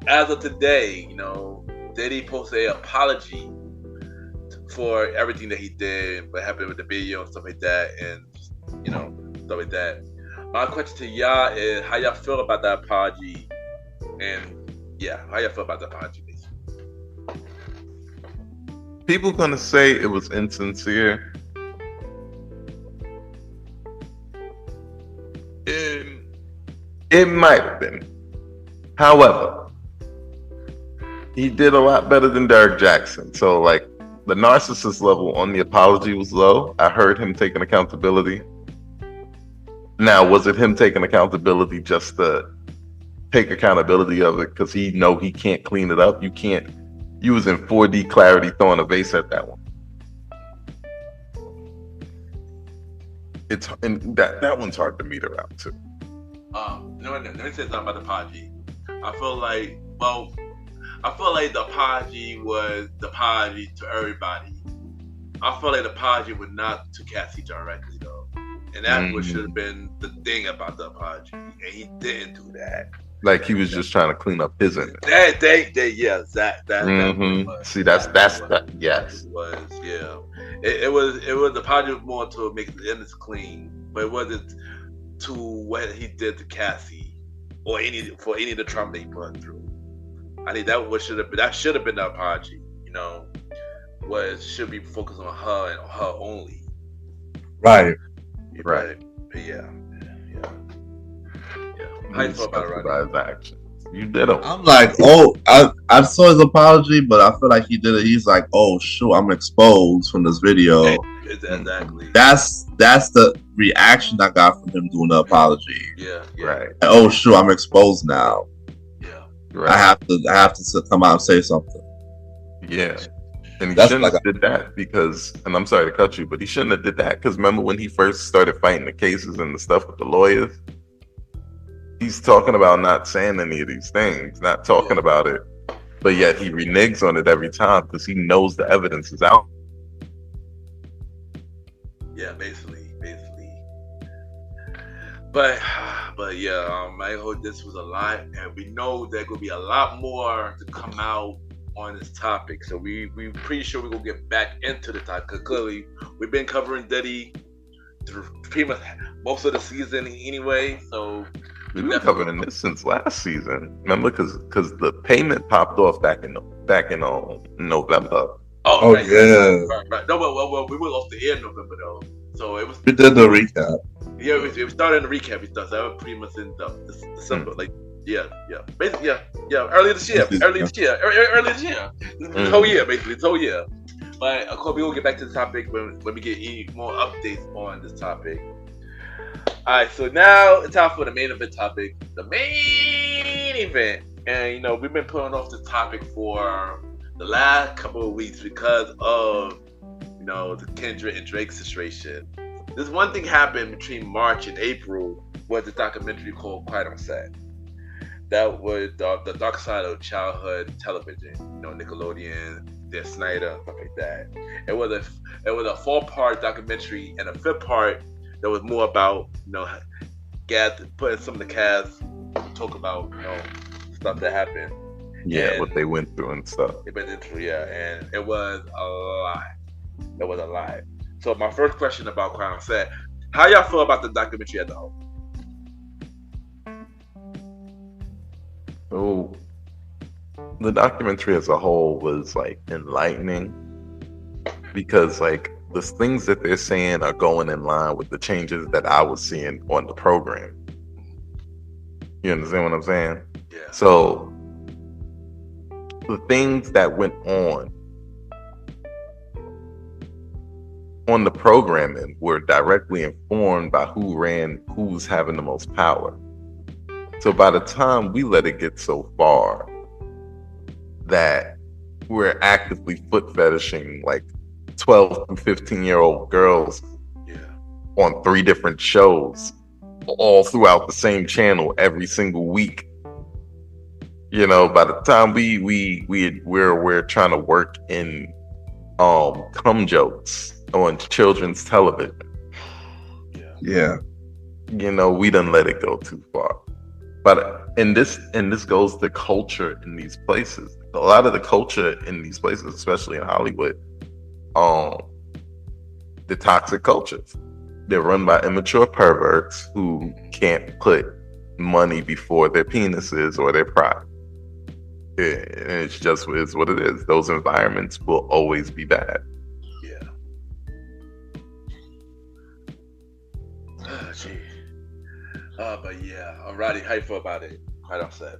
Speaker 3: as of today, Diddy posted an apology for everything that he did, what happened with the video and stuff like that, and stuff like that. My question to y'all is, how y'all feel about that apology? And how y'all feel about the apology, basically?
Speaker 6: People gonna say it was insincere. It might have been. However, he did a lot better than Derek Jackson. So, like, the narcissist level on the apology was low. I heard him taking accountability. Now, was it him taking accountability just to take accountability of it because he can't clean it up? You can't You was in 4D clarity throwing a vase at that one. And that one's hard to meter out too.
Speaker 3: Let me say something about the apology. I feel like the apology was the apology to everybody. I feel like the apology was not to Cassie directly though, and that should have been the thing about the apology, and he didn't do that.
Speaker 6: Like he was just trying to clean up his image.
Speaker 3: That
Speaker 6: See, that's yes.
Speaker 3: It was, yeah. It was the apology was more to make the image clean, but it wasn't to what he did to Cassie or any of the trauma they put through. I think that should have been the apology. You know, should be focused on her and her only.
Speaker 5: Right.
Speaker 3: But yeah. How you feel about it, Roddy?
Speaker 6: Action. You did him.
Speaker 5: I'm like, I saw his apology, but I feel like he did it. He's like, oh shoot, I'm exposed from this video.
Speaker 3: Exactly.
Speaker 5: That's the reaction I got from him doing the apology.
Speaker 3: Yeah.
Speaker 6: Right.
Speaker 5: Oh shoot, I'm exposed now.
Speaker 3: Yeah.
Speaker 5: Right. I have to come out and say something.
Speaker 6: Yeah. And he shouldn't have did that because, and I'm sorry to cut you, but he shouldn't have did that because remember when he first started fighting the cases and the stuff with the lawyers? He's talking about not saying any of these things, not talking about it, but yet he reneges on it every time because he knows the evidence is out.
Speaker 3: Yeah, basically. But yeah, I hope this was a lot, and we know there's gonna be a lot more to come out on this topic. So we pretty sure we're gonna get back into the topic because clearly we've been covering Diddy through pretty much most of the season anyway. So
Speaker 6: we've been covering this since last season. Remember, because the payment popped off back in November.
Speaker 5: Oh right. Yeah.
Speaker 3: Right. No, well, we were off the air in November though. So it was.
Speaker 5: We did the recap.
Speaker 3: Yeah, it started in the recap. We started. So that was pretty much in December. Like, yeah. Basically, yeah. Earlier this year. The whole year, basically. The whole year. But of course, we will get back to the topic when we get any more updates on this topic. All right, so now it's time for the main event topic. The main event, and we've been putting off this topic for the last couple of weeks because of the Kendrick and Drake situation. This one thing happened between March and April was a documentary called Quiet on Set. That was the dark side of childhood television. Nickelodeon, Dan Snyder, stuff like that. It was a 4-part documentary, and a 5th part that was more about putting some of the cast talk about stuff that happened.
Speaker 6: Yeah,
Speaker 3: and
Speaker 6: what they went through and stuff.
Speaker 3: And it was a lot. It was a lot. So my first question about Quiet on Set: how y'all feel about the documentary as a whole?
Speaker 6: So the documentary as a whole was enlightening because the things that they're saying are going in line with the changes that I was seeing on the program. You understand what I'm saying?
Speaker 3: Yeah.
Speaker 6: So the things that went on the programming were directly informed by who's having the most power. So by the time we let it get so far that we're actively foot fetishing 12 and 15-year-old girls on 3 different shows all throughout the same channel every single week. By the time we're trying to work in cum jokes on children's television.
Speaker 5: Yeah.
Speaker 6: We done let it go too far. But and this goes to culture in these places. A lot of the culture in these places, especially in Hollywood, the toxic cultures. They're run by immature perverts who can't put money before their penises or their pride. It's just is what it is. Those environments will always be bad.
Speaker 3: Yeah. Oh, gee. But yeah, Roddy, how you feel about it? Quite upset.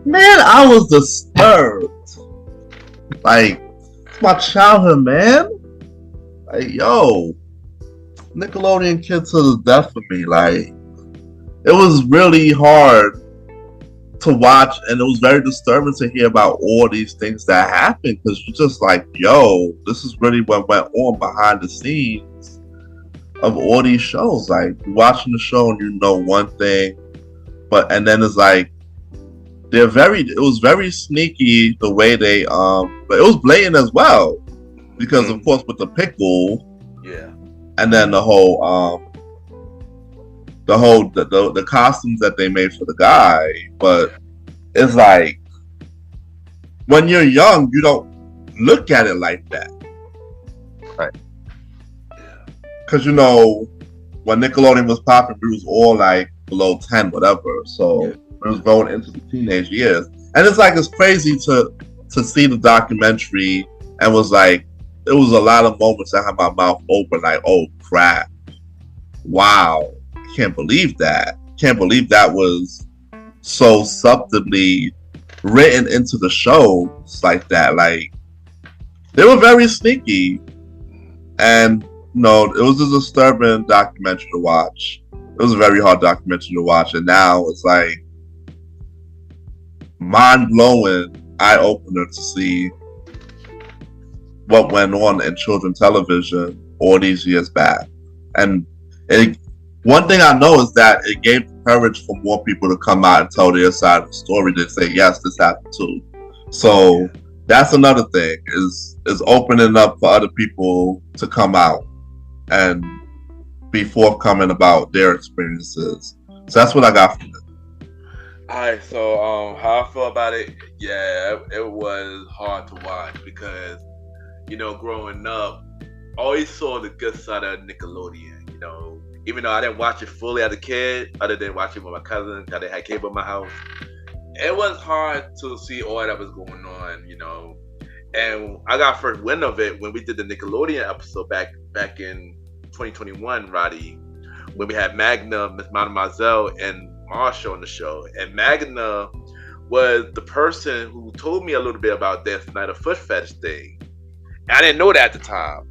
Speaker 5: Man, I was disturbed. It's my childhood, man. Yo, Nickelodeon kid to the death for me. It was really hard to watch, and it was very disturbing to hear about all these things that happened, because you're just like, yo, this is really what went on behind the scenes of all these shows. Like, you're watching the show and you know one thing, and then it's like it was very sneaky the way they but it was blatant as well, because of course with the pickle, and then the costumes that they made for the guy. But it's like, when you're young, you don't look at it like that,
Speaker 6: right?
Speaker 5: Because when Nickelodeon was popping, we was all like below 10, whatever. So it was going into the teenage years, and it's like, it's crazy to see the documentary, and was like, it was a lot of moments that had my mouth open, like, oh crap, wow, can't believe that was so subtly written into the shows like that. Like, they were very sneaky, and it was a disturbing documentary to watch. It was a very hard documentary to watch, and now it's like mind-blowing, eye-opener to see what went on in children's television all these years back. And one thing I know is that it gave courage for more people to come out and tell their side of the story, to say, yes, this happened too. So that's another thing, is opening up for other people to come out and be forthcoming about their experiences. So that's what I got from it.
Speaker 3: Alright, so how I feel about it, it was hard to watch, because growing up, I always saw the good side of Nickelodeon. Even though I didn't watch it fully as a kid, other than watching with my cousin, because they had cable in my house, it was hard to see all that was going on. And I got first wind of it when we did the Nickelodeon episode back in 2021, Roddy, when we had Magna, Miss Malimal, and Marshall on the show. And Magna was the person who told me a little bit about this Night of Foot Fetish thing. I didn't know that at the time.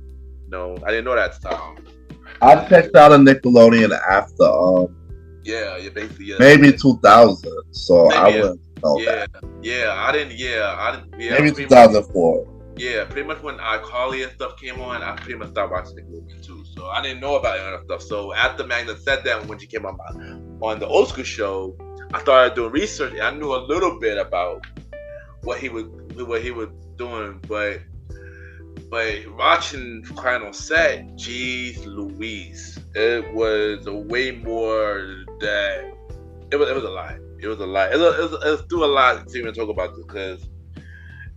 Speaker 3: I didn't know that at the time.
Speaker 5: I checked out a Nickelodeon after
Speaker 3: basically
Speaker 5: maybe 2000. So maybe, I wouldn't know that.
Speaker 3: I didn't.
Speaker 5: Maybe 2004.
Speaker 3: Yeah, pretty much when iCarly and stuff came on, I pretty much started watching Nickelodeon too. So I didn't know about any of that stuff. So after Magna said that, when she came on the Old School show, I started doing research, and I knew a little bit about what he was doing, but watching Crying on Set, geez Louise, it was a way more that it was a lot. It was a lot. It was through a lot to even talk about this, because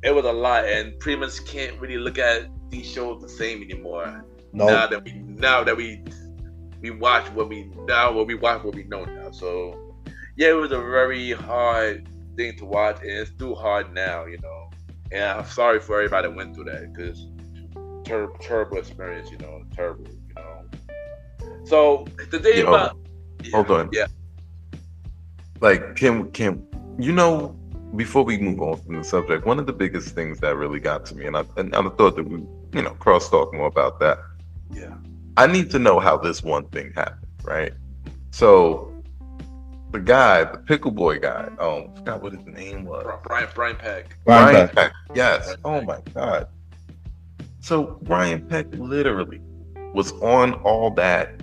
Speaker 3: it was a lot, and pretty much can't really look at these shows the same anymore. No. Now that we watch what we know now. So it was a very hard thing to watch, and it's too hard now, And I'm sorry for everybody that went through that, because terrible experience, terrible, So the thing about
Speaker 6: hold on, like can before we move on from the subject, one of the biggest things that really got to me, and I thought that we cross talk more about that. I need to know how this one thing happened, right? So the guy, the pickle boy guy, I forgot what his name was.
Speaker 3: Brian Peck.
Speaker 6: Brian Peck. Yes. Oh my God. So Brian Peck literally was on all that,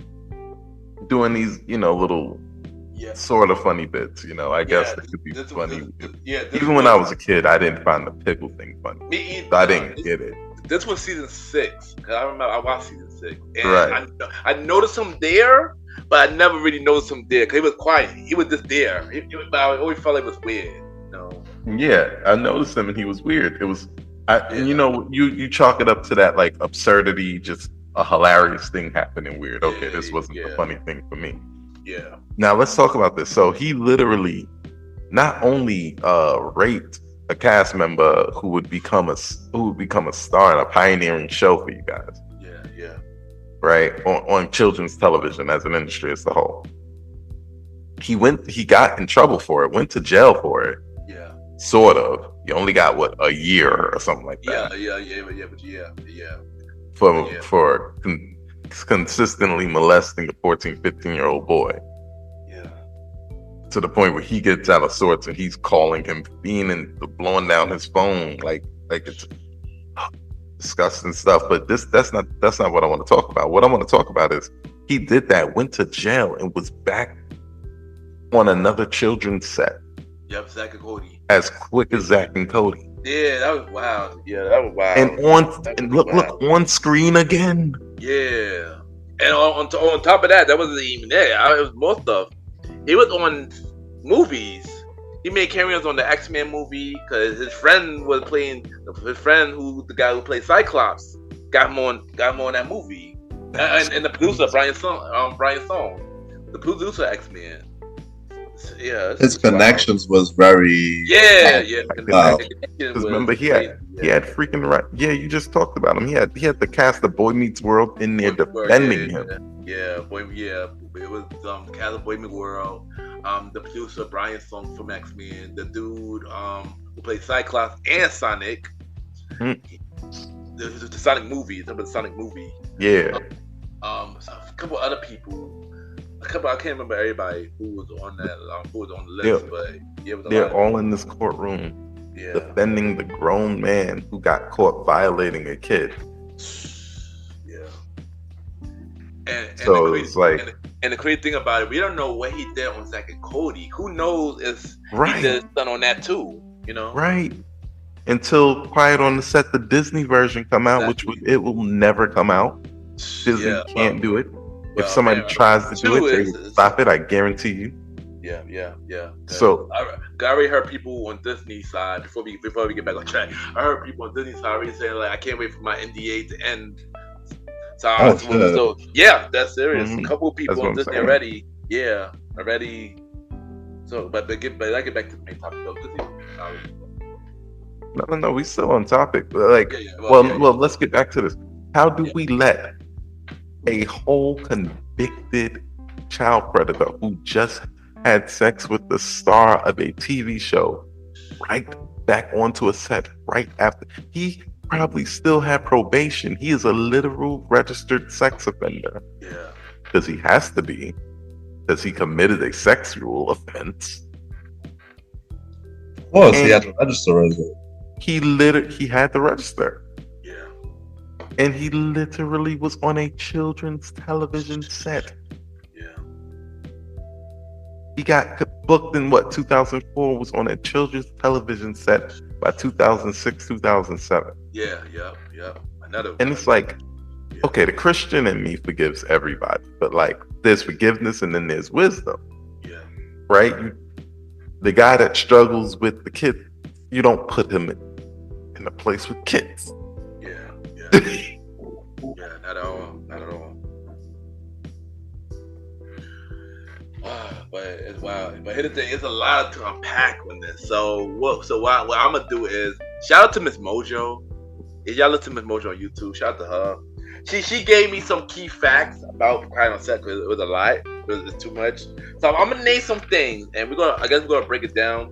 Speaker 6: doing these, little sort of funny bits. I guess they could be funny. Even when I was a kid, I didn't find the pickle thing funny. Me either. I didn't get it.
Speaker 3: This was season 6. I remember I watched season 6, and
Speaker 6: right.
Speaker 3: I noticed him there, but I never really noticed him there, because he was quiet. He was just there. But I always felt like it was weird.
Speaker 6: Yeah, I noticed him, and he was weird. It was, you chalk it up to that like absurdity, just a hilarious thing happening weird. Okay, this wasn't the funny thing for me.
Speaker 3: Yeah.
Speaker 6: Now let's talk about this. So he literally not only raped a cast member who would become a star in a pioneering show for you guys.
Speaker 3: Yeah.
Speaker 6: Right? On children's television as an industry as a whole. He got in trouble for it, went to jail for it.
Speaker 3: Yeah.
Speaker 6: Sort of. You only got a year or something like that.
Speaker 3: Yeah.
Speaker 6: For consistently molesting a 14, 15-year-old boy.
Speaker 3: Yeah.
Speaker 6: to the point where he gets out of sorts and he's calling him fiend and blowing down his phone like it's disgusting stuff. But that's not what I want to talk about. What I want to talk about is he did that, went to jail, and was back on another children's set.
Speaker 3: Yep, Zach and Cody.
Speaker 6: As quick as Zach and Cody.
Speaker 3: Yeah, that was wild. Yeah, that was wild.
Speaker 6: And look on screen again.
Speaker 3: Yeah, and on top of that wasn't even there. It was more stuff. He was on movies. He made cameos on the X-Men movie because his friend was playing. His friend, the guy who played Cyclops, got him on that movie. And the producer Brian Song, the producer of X-Men. Yeah,
Speaker 5: his connections was very
Speaker 6: Wow. Because remember he had freaking right. Yeah, you just talked about him. He had the cast of Boy Meets World in there defending him.
Speaker 3: It was cast of Boy Meets World. The producer Brian Song from X-Men, the dude who played Cyclops and Sonic. The Sonic movie. The Sonic movie.
Speaker 6: Yeah.
Speaker 3: A couple other people. I can't remember everybody who was on that. Who was on the list, but yeah, it was
Speaker 6: they're all in this courtroom defending the grown man who got caught violating a kid.
Speaker 3: Yeah. And
Speaker 6: so it's like,
Speaker 3: and the crazy thing about it, we don't know what he did on Zack and Cody. Who knows if he did something on that too? You know,
Speaker 6: right? Until Quiet on the Set, the Disney version come out, which it will never come out. Disney can't do it. If somebody tries to do it, they will stop it. I guarantee you.
Speaker 3: Yeah.
Speaker 6: So
Speaker 3: I already heard people on Disney side before we get back on track. I heard people on Disney side already saying like, I can't wait for my NDA to end. So that's serious. A couple of people on Disney already. Yeah, already. So, but I get back to the main topic though.
Speaker 6: No, we still on topic. Like, well, let's get back to this. How do we let a whole convicted child predator who just had sex with the star of a TV show right back onto a set right after? He probably still had probation. He is a literal registered sex offender.
Speaker 3: Yeah.
Speaker 6: Because he has to be. Because he committed a sexual offense.
Speaker 5: Well, he had to register as it.
Speaker 6: He had to register. And he literally was on a children's television set.
Speaker 3: Yeah.
Speaker 6: He got booked in 2004, was on a children's television set by 2006, 2007.
Speaker 3: Yeah.
Speaker 6: And it's like, okay, the Christian in me forgives everybody, but like there's forgiveness and then there's wisdom.
Speaker 3: Yeah.
Speaker 6: Right? The guy that struggles with the kid, you don't put him in a place with kids.
Speaker 3: Yeah, not at all. But it's wild. But here's the thing: it's a lot to unpack on this. So what I'm gonna do is shout out to Miss Mojo. If y'all listen to Miss Mojo on YouTube, shout out to her. She gave me some key facts about Quiet on Set because it was a lot. It was too much. So I'm gonna name some things, and I guess we're gonna break it down.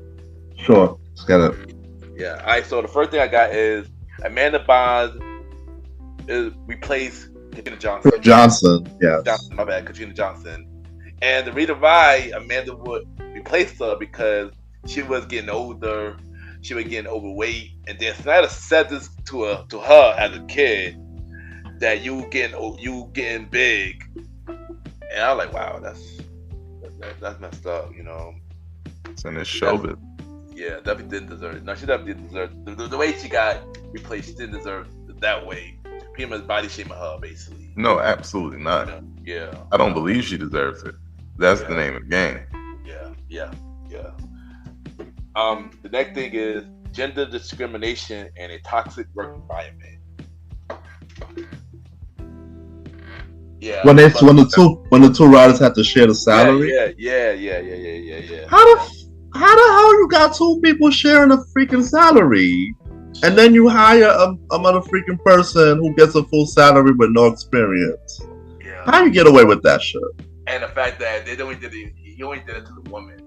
Speaker 5: Sure, let's get it.
Speaker 3: Yeah. All right. So the first thing I got is Amanda Bynes replaced Katrina Johnson.
Speaker 5: Yes.
Speaker 3: My bad, Katrina Johnson. And the reason why Amanda would replace her because she was getting older, she was getting overweight, and then Snyder said this to her as a kid that you getting big, and I was like, wow, that's messed up, you know.
Speaker 6: It's in his showbiz.
Speaker 3: Yeah, definitely didn't deserve it. No, she definitely didn't deserve it. The way she got replaced, she didn't deserve it that way. Pretty much body shaming her, basically.
Speaker 6: No, absolutely not.
Speaker 3: Yeah.
Speaker 6: I don't believe she deserves it. That's the name of the game.
Speaker 3: Yeah. The next thing is gender discrimination and a toxic work environment. Yeah.
Speaker 5: When the two writers had to share the salary.
Speaker 3: Yeah.
Speaker 5: How the hell you got two people sharing a freaking salary? And then you hire a mother freaking person who gets a full salary with no experience.
Speaker 3: Yeah.
Speaker 5: How you get away with that shit?
Speaker 3: And the fact that he only did it to the woman.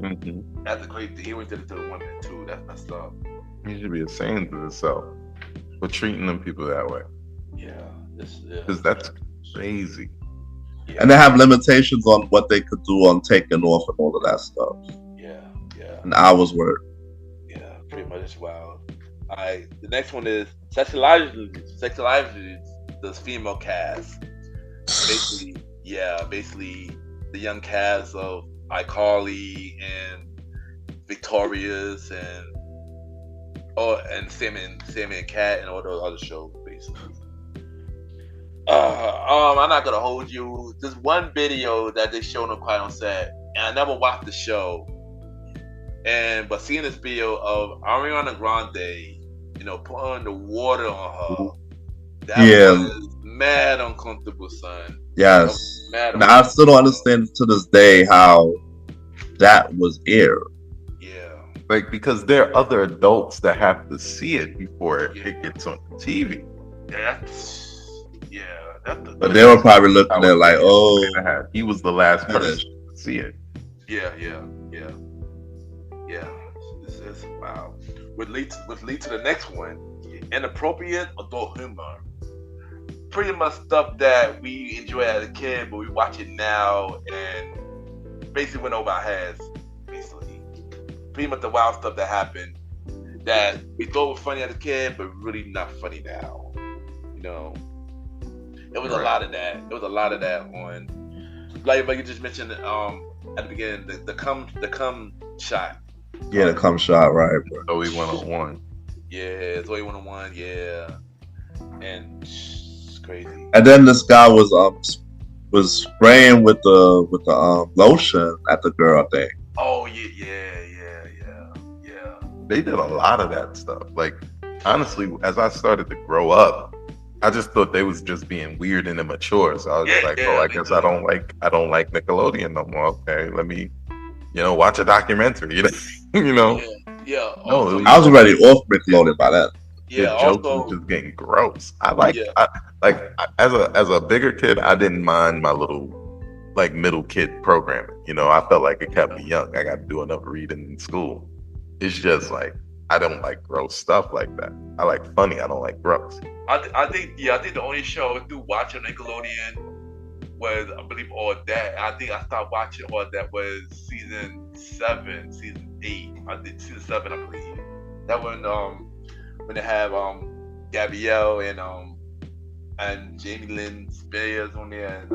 Speaker 6: Mm-hmm.
Speaker 3: That's the crazy thing. He only did it to the women too. That's messed up.
Speaker 6: He should be ashamed of himself for treating them people that way.
Speaker 3: Yeah.
Speaker 6: Because that's crazy.
Speaker 5: And they have limitations on what they could do on taking off and all of that stuff.
Speaker 3: Yeah.
Speaker 5: An hour's work.
Speaker 3: Yeah, pretty much. Wow. All right. The next one is sexualizing the female cast. Basically the young cast of iCarly and Victorious and Sammy and Cat and all those other shows, basically. I'm not gonna hold you. There's one video that they showed on Quiet on Set, and I never watched the show. But seeing this video of Ariana Grande, pouring the water on her, that was mad uncomfortable, son.
Speaker 5: Yes. Now I still don't understand to this day how that was aired.
Speaker 3: Yeah.
Speaker 6: Like, because there are other adults that have to see it before it gets on TV.
Speaker 5: But they were probably looking at it like, oh,
Speaker 6: he was the last person to see it.
Speaker 3: Yeah. This is wow. Would lead to the next one. Inappropriate adult humor. Pretty much stuff that we enjoy as a kid, but we watch it now and basically went over our heads. Basically, pretty much the wild stuff that happened that we thought was funny as a kid, but really not funny now. It was a lot of that. It was a lot of that on, like you just mentioned at the beginning, the cum shot.
Speaker 5: Yeah, the cum shot, right?
Speaker 6: Zoe 101.
Speaker 3: Yeah, Zoe 101. Yeah, and it's crazy.
Speaker 5: And then this guy was spraying with the lotion at the girl thing.
Speaker 3: Oh yeah.
Speaker 6: They did a lot of that stuff. Like, honestly, as I started to grow up, I just thought they was just being weird and immature. So I was I guess I don't like Nickelodeon no more. Okay, let me, watch a documentary.
Speaker 3: Yeah.
Speaker 5: No, I was already off Nickelodeon by that.
Speaker 3: Yeah.
Speaker 6: The jokes were just getting gross. As a bigger kid, I didn't mind my little middle kid programming. I felt like it kept me young. I got to do enough reading in school. It's just I don't like gross stuff like that. I like funny. I don't like gross.
Speaker 3: I think the only show I do watch on Nickelodeon was, I believe, All That. I think I stopped watching All That was season 7, season 8. I did season 7, I believe. That one when they have Gabrielle and Jamie Lynn Spears on there, and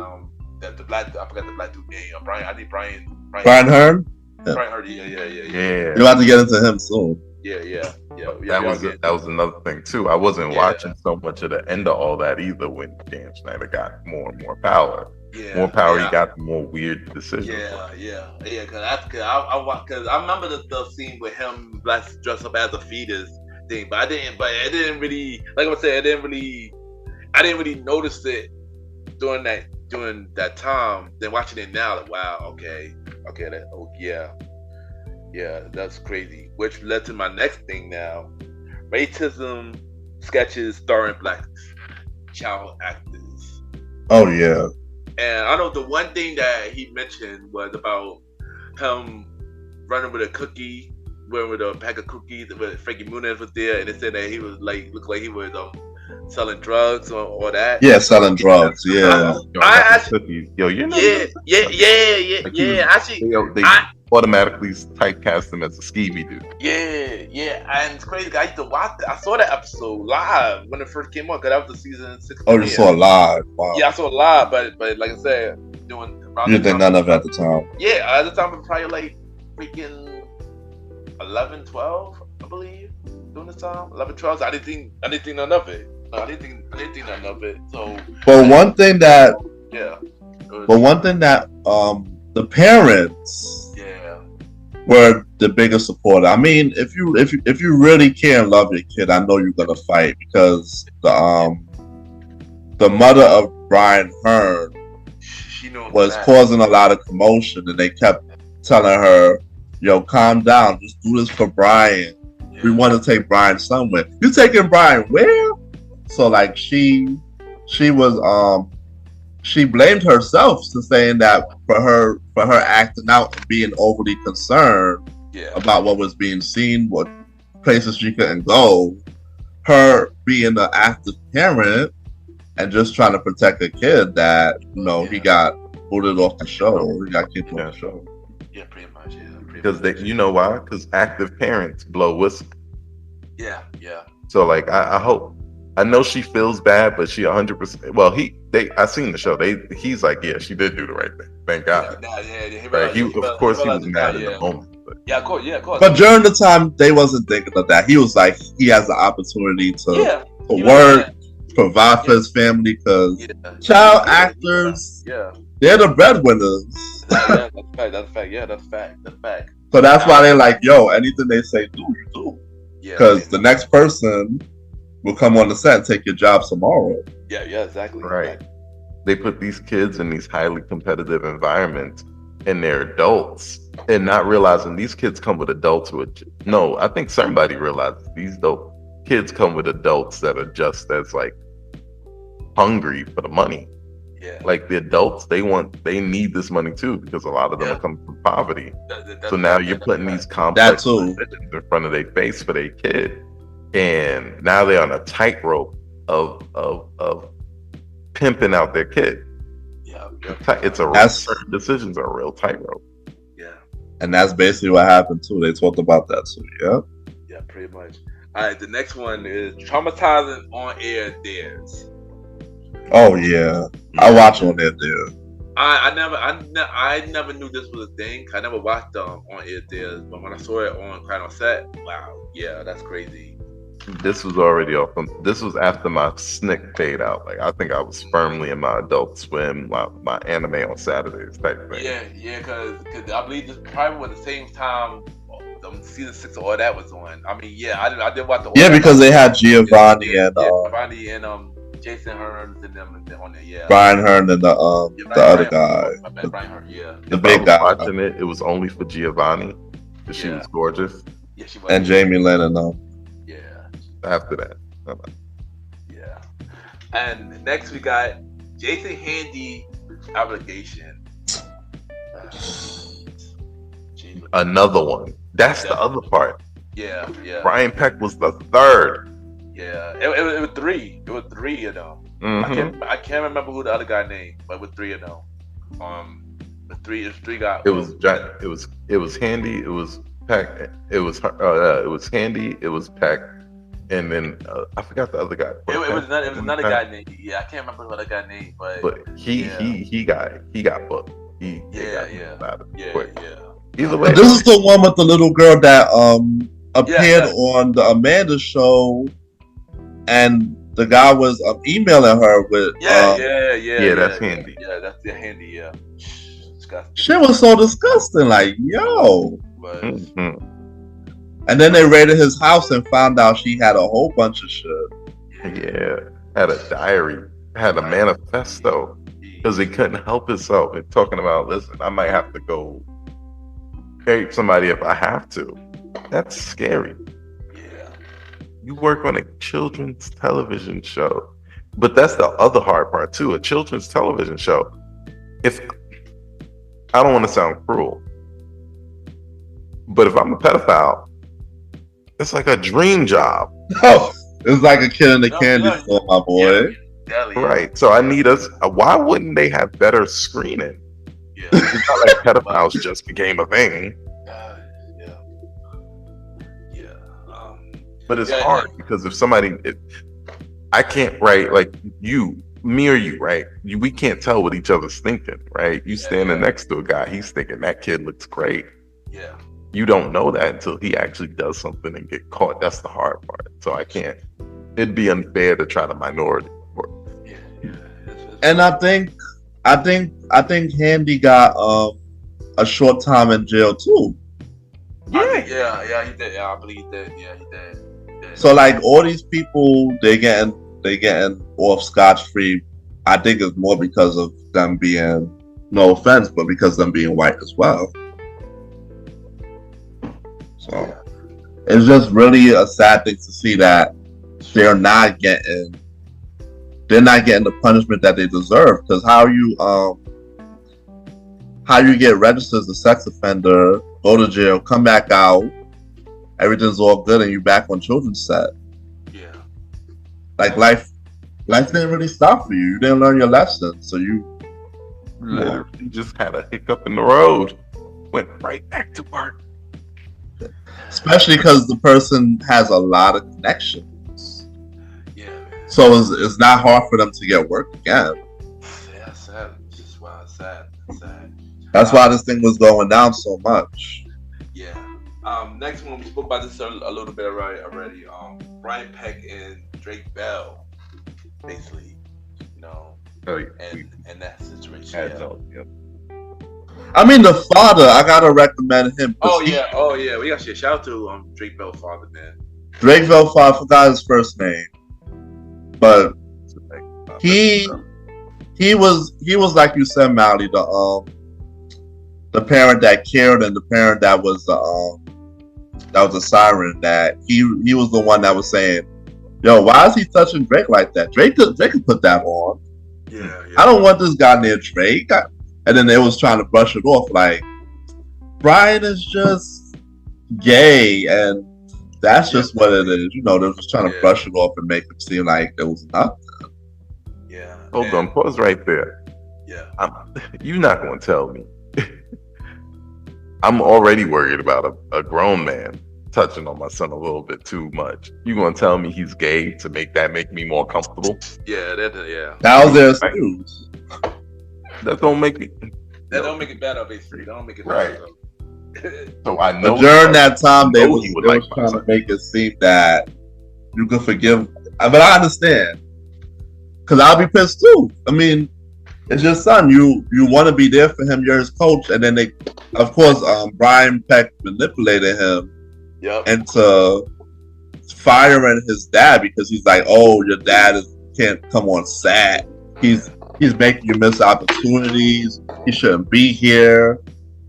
Speaker 3: the black, I forgot the black dude name. Brian
Speaker 5: Hearn.
Speaker 3: Brian Hearn. Yeah.
Speaker 5: You'll have to get into him soon.
Speaker 3: Yeah.
Speaker 6: That was another thing too. I wasn't watching so much of the end of all that either. When Dan Schneider got more and more power, he got more weird decisions.
Speaker 3: Yeah. Because I remember the scene with him dressed up as a fetus thing, but it didn't really, like I said, I didn't really notice it during that time. Then watching it now, like, wow, okay, yeah, that's crazy. Which led to my next thing now. Racism sketches starring black child actors.
Speaker 5: Oh, yeah.
Speaker 3: And I know the one thing that he mentioned was about him running with a cookie, with a pack of cookies, with Frankie Muniz was there, and they said that he was looked like he was selling drugs or that.
Speaker 5: Yeah, selling drugs. Yeah.
Speaker 6: Cookies. Yo,
Speaker 3: Yeah. Actually,
Speaker 6: they automatically typecast him as a skeevy dude.
Speaker 3: Yeah. And it's crazy. I used to watch it. I saw that episode live when it first came on, because that was the season 6.
Speaker 5: Oh, you saw it live? Wow.
Speaker 3: Yeah, I saw it live, but like I said, you
Speaker 5: didn't think none of it at the time.
Speaker 3: Yeah, at the time it was probably freaking 11, 12, I believe, during this time. 11, 12. So I didn't think none of it. No, I didn't think none of it. So,
Speaker 5: but one thing that the parents were the biggest supporter. I mean, if you really care and love your kid, I know you're gonna fight, because the mother of Brian Hearn was causing a lot of commotion, and they kept telling her, "Yo, calm down. Just do this for Brian. We want to take Brian somewhere. You taking Brian where?" So she was she blamed herself to saying that for her acting out and being overly concerned about what was being seen, what places she couldn't go, her being an active parent and just trying to protect a kid that he got booted off the show. He got kicked off the show.
Speaker 3: Yeah, pretty much. Yeah,
Speaker 6: because you know why? Because active parents blow whistle.
Speaker 3: Yeah.
Speaker 6: So like, I hope. I know she feels bad, but she 100%. Well, I seen the show. He's like, yeah, she did do the right thing. Thank God. Right? Of course, he was mad in the moment. But.
Speaker 3: Yeah, of course.
Speaker 5: But during the time, they wasn't thinking of that. He was like, he has the opportunity to work, provide for his family, because child actors, they're the breadwinners.
Speaker 3: That's a fact.
Speaker 5: So that's why they're like, yo, anything they say, do, you do. Because the next person will come on the set and take your job tomorrow.
Speaker 3: Yeah, exactly.
Speaker 6: Right. They put these kids in these highly competitive environments, and they're adults, and not realizing these kids come with adults I think somebody realizes these kids come with adults that are just as like hungry for the money.
Speaker 3: Yeah.
Speaker 6: Like the adults, they need this money too, because a lot of them are coming from poverty. So now you're putting these complex decisions in front of their face for their kid. And now they're on a tightrope of pimping out their kid.
Speaker 3: Yeah,
Speaker 6: certain decisions are a real tightrope.
Speaker 3: Yeah,
Speaker 5: and that's basically what happened too. They talked about that too.
Speaker 3: Yeah, pretty much. All right, the next one is traumatizing on air dares.
Speaker 5: Oh yeah, I watch on air dares.
Speaker 3: I never knew this was a thing. I never watched on air dares, but when I saw it on set, wow, yeah, that's crazy.
Speaker 6: This was already off. This was after my SNCC fade out. Like I think I was firmly in my Adult Swim, my anime on Saturdays type thing.
Speaker 3: Yeah, because I believe this probably was the same time season 6 or all that was on. I mean, I did watch the.
Speaker 5: Yeah, because they had Giovanni and
Speaker 3: Giovanni and Jason Hearns and them on there. Yeah,
Speaker 5: Brian Hearn and the other guy,
Speaker 3: Brian Hearn.
Speaker 5: The big guy.
Speaker 6: Watching it was only for Giovanni because she was gorgeous.
Speaker 3: Yeah, she was.
Speaker 5: And Jamie Lynn and
Speaker 3: Yeah.
Speaker 6: After that.
Speaker 3: Yeah. And next we got Jason Handy obligation.
Speaker 6: Another one. That's the other part.
Speaker 3: Yeah.
Speaker 6: Brian Peck was the third.
Speaker 3: Yeah. It was three. It was three of them.
Speaker 6: Mm-hmm.
Speaker 3: I can't remember who the other guy named, but it was three of them. The three guys.
Speaker 6: It was Handy, it was Peck, it was Handy, it was Peck. And then I forgot the other guy.
Speaker 3: It was another guy named. Yeah, I can't remember what other guy named, but
Speaker 6: he got booked. He got quick. Either way,
Speaker 5: this is the one with the little girl that appeared on the Amanda show, and the guy was emailing her with.
Speaker 6: That's Handy.
Speaker 3: Yeah, that's Handy. Yeah.
Speaker 5: Shit was so disgusting. Like, yo.
Speaker 6: Mm-hmm.
Speaker 5: And then they raided his house and found out she had a whole bunch of shit.
Speaker 6: Yeah, had a diary, had a manifesto, because he couldn't help himself. And talking about, listen, I might have to go rape somebody if I have to. That's scary.
Speaker 3: Yeah.
Speaker 6: You work on a children's television show, but that's the other hard part too. A children's television show. If I don't want to sound cruel, but if I'm a pedophile, it's like a dream job.
Speaker 5: Oh, it's like a kid in the candy store, my boy.
Speaker 3: Yeah.
Speaker 6: Right. So I need us. Why wouldn't they have better screening?
Speaker 3: Yeah.
Speaker 6: It's not like pedophiles just became a thing. But it's hard because if somebody, I can't write like me or you, right? We can't tell what each other's thinking, right? You standing next to a guy, he's thinking that kid looks great.
Speaker 3: Yeah.
Speaker 6: You don't know that until he actually does something and get caught. That's the hard part. So I can't. It'd be unfair to try to minority report.
Speaker 3: Yeah.
Speaker 5: And I think Handy got a short time in jail too.
Speaker 3: Yeah, he did. Yeah, I believe he did. Yeah, he did.
Speaker 5: So like all these people, they getting off scotch free. I think it's more because of them being, no offense, but because of them being white as well. So it's just really a sad thing to see that they're not getting the punishment that they deserve. Because how you get registered as a sex offender, go to jail, come back out, everything's all good, and you back on children's set.
Speaker 3: Yeah.
Speaker 5: Like life didn't really stop for you. You didn't learn your lesson, so you
Speaker 6: Literally just had a hiccup in the road. Went right back to work.
Speaker 5: Especially because the person has a lot of connections.
Speaker 3: Yeah, man.
Speaker 5: So it's not hard for them to get work again.
Speaker 3: Yeah, sad. It's just wild, sad.
Speaker 5: That's why this thing was going down so much.
Speaker 3: Yeah. Next one, we spoke about this a little bit already. Brian Peck and Drake Bell, basically, you know, and that situation.
Speaker 6: Yep.
Speaker 5: I mean, the father, I gotta recommend him.
Speaker 3: Oh yeah, we got to shout out to Drake Bell father, man.
Speaker 5: Drake Bell father, I forgot his first name, but he was like you said, Mally, the parent that cared and the parent that was a siren. That he was the one that was saying, "Yo, why is he touching Drake like that? Drake could put that on.
Speaker 3: Yeah.
Speaker 5: I don't want this guy near Drake." And then they was trying to brush it off like Brian is just gay and that's just what it is. You know, they're just trying to brush it off and make it seem like it was nothing.
Speaker 3: Yeah.
Speaker 6: Hold on, pause right there.
Speaker 3: Yeah.
Speaker 6: You're not going to tell me. I'm already worried about a grown man touching on my son a little bit too much. You going to tell me he's gay to make me more comfortable?
Speaker 3: Yeah,
Speaker 5: That was their excuse.
Speaker 6: That don't make it.
Speaker 3: That don't make it better, basically. That don't make it
Speaker 6: right.
Speaker 3: better.
Speaker 6: So I know.
Speaker 5: But during that time, they was trying to make it seem that you could forgive. But I understand, because I'll be pissed too. I mean, it's your son. You want to be there for him. You're his coach, and then of course, Brian Peck manipulated him into firing his dad because he's like, "Oh, your dad can't come on set. He's making you miss opportunities. He shouldn't be here."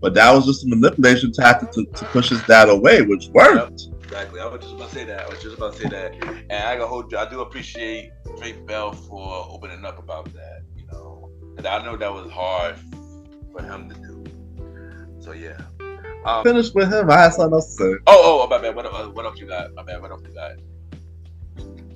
Speaker 5: But that was just a manipulation tactic to push his dad away, which worked.
Speaker 3: Yep, exactly. I was just about to say that. And I gotta hold you. I do appreciate Drake Bell for opening up about that. You know, and I know that was hard for him to do. So yeah.
Speaker 5: Finished with him. I had something else to say.
Speaker 3: Oh, my bad. What else you got? My bad. What else you got?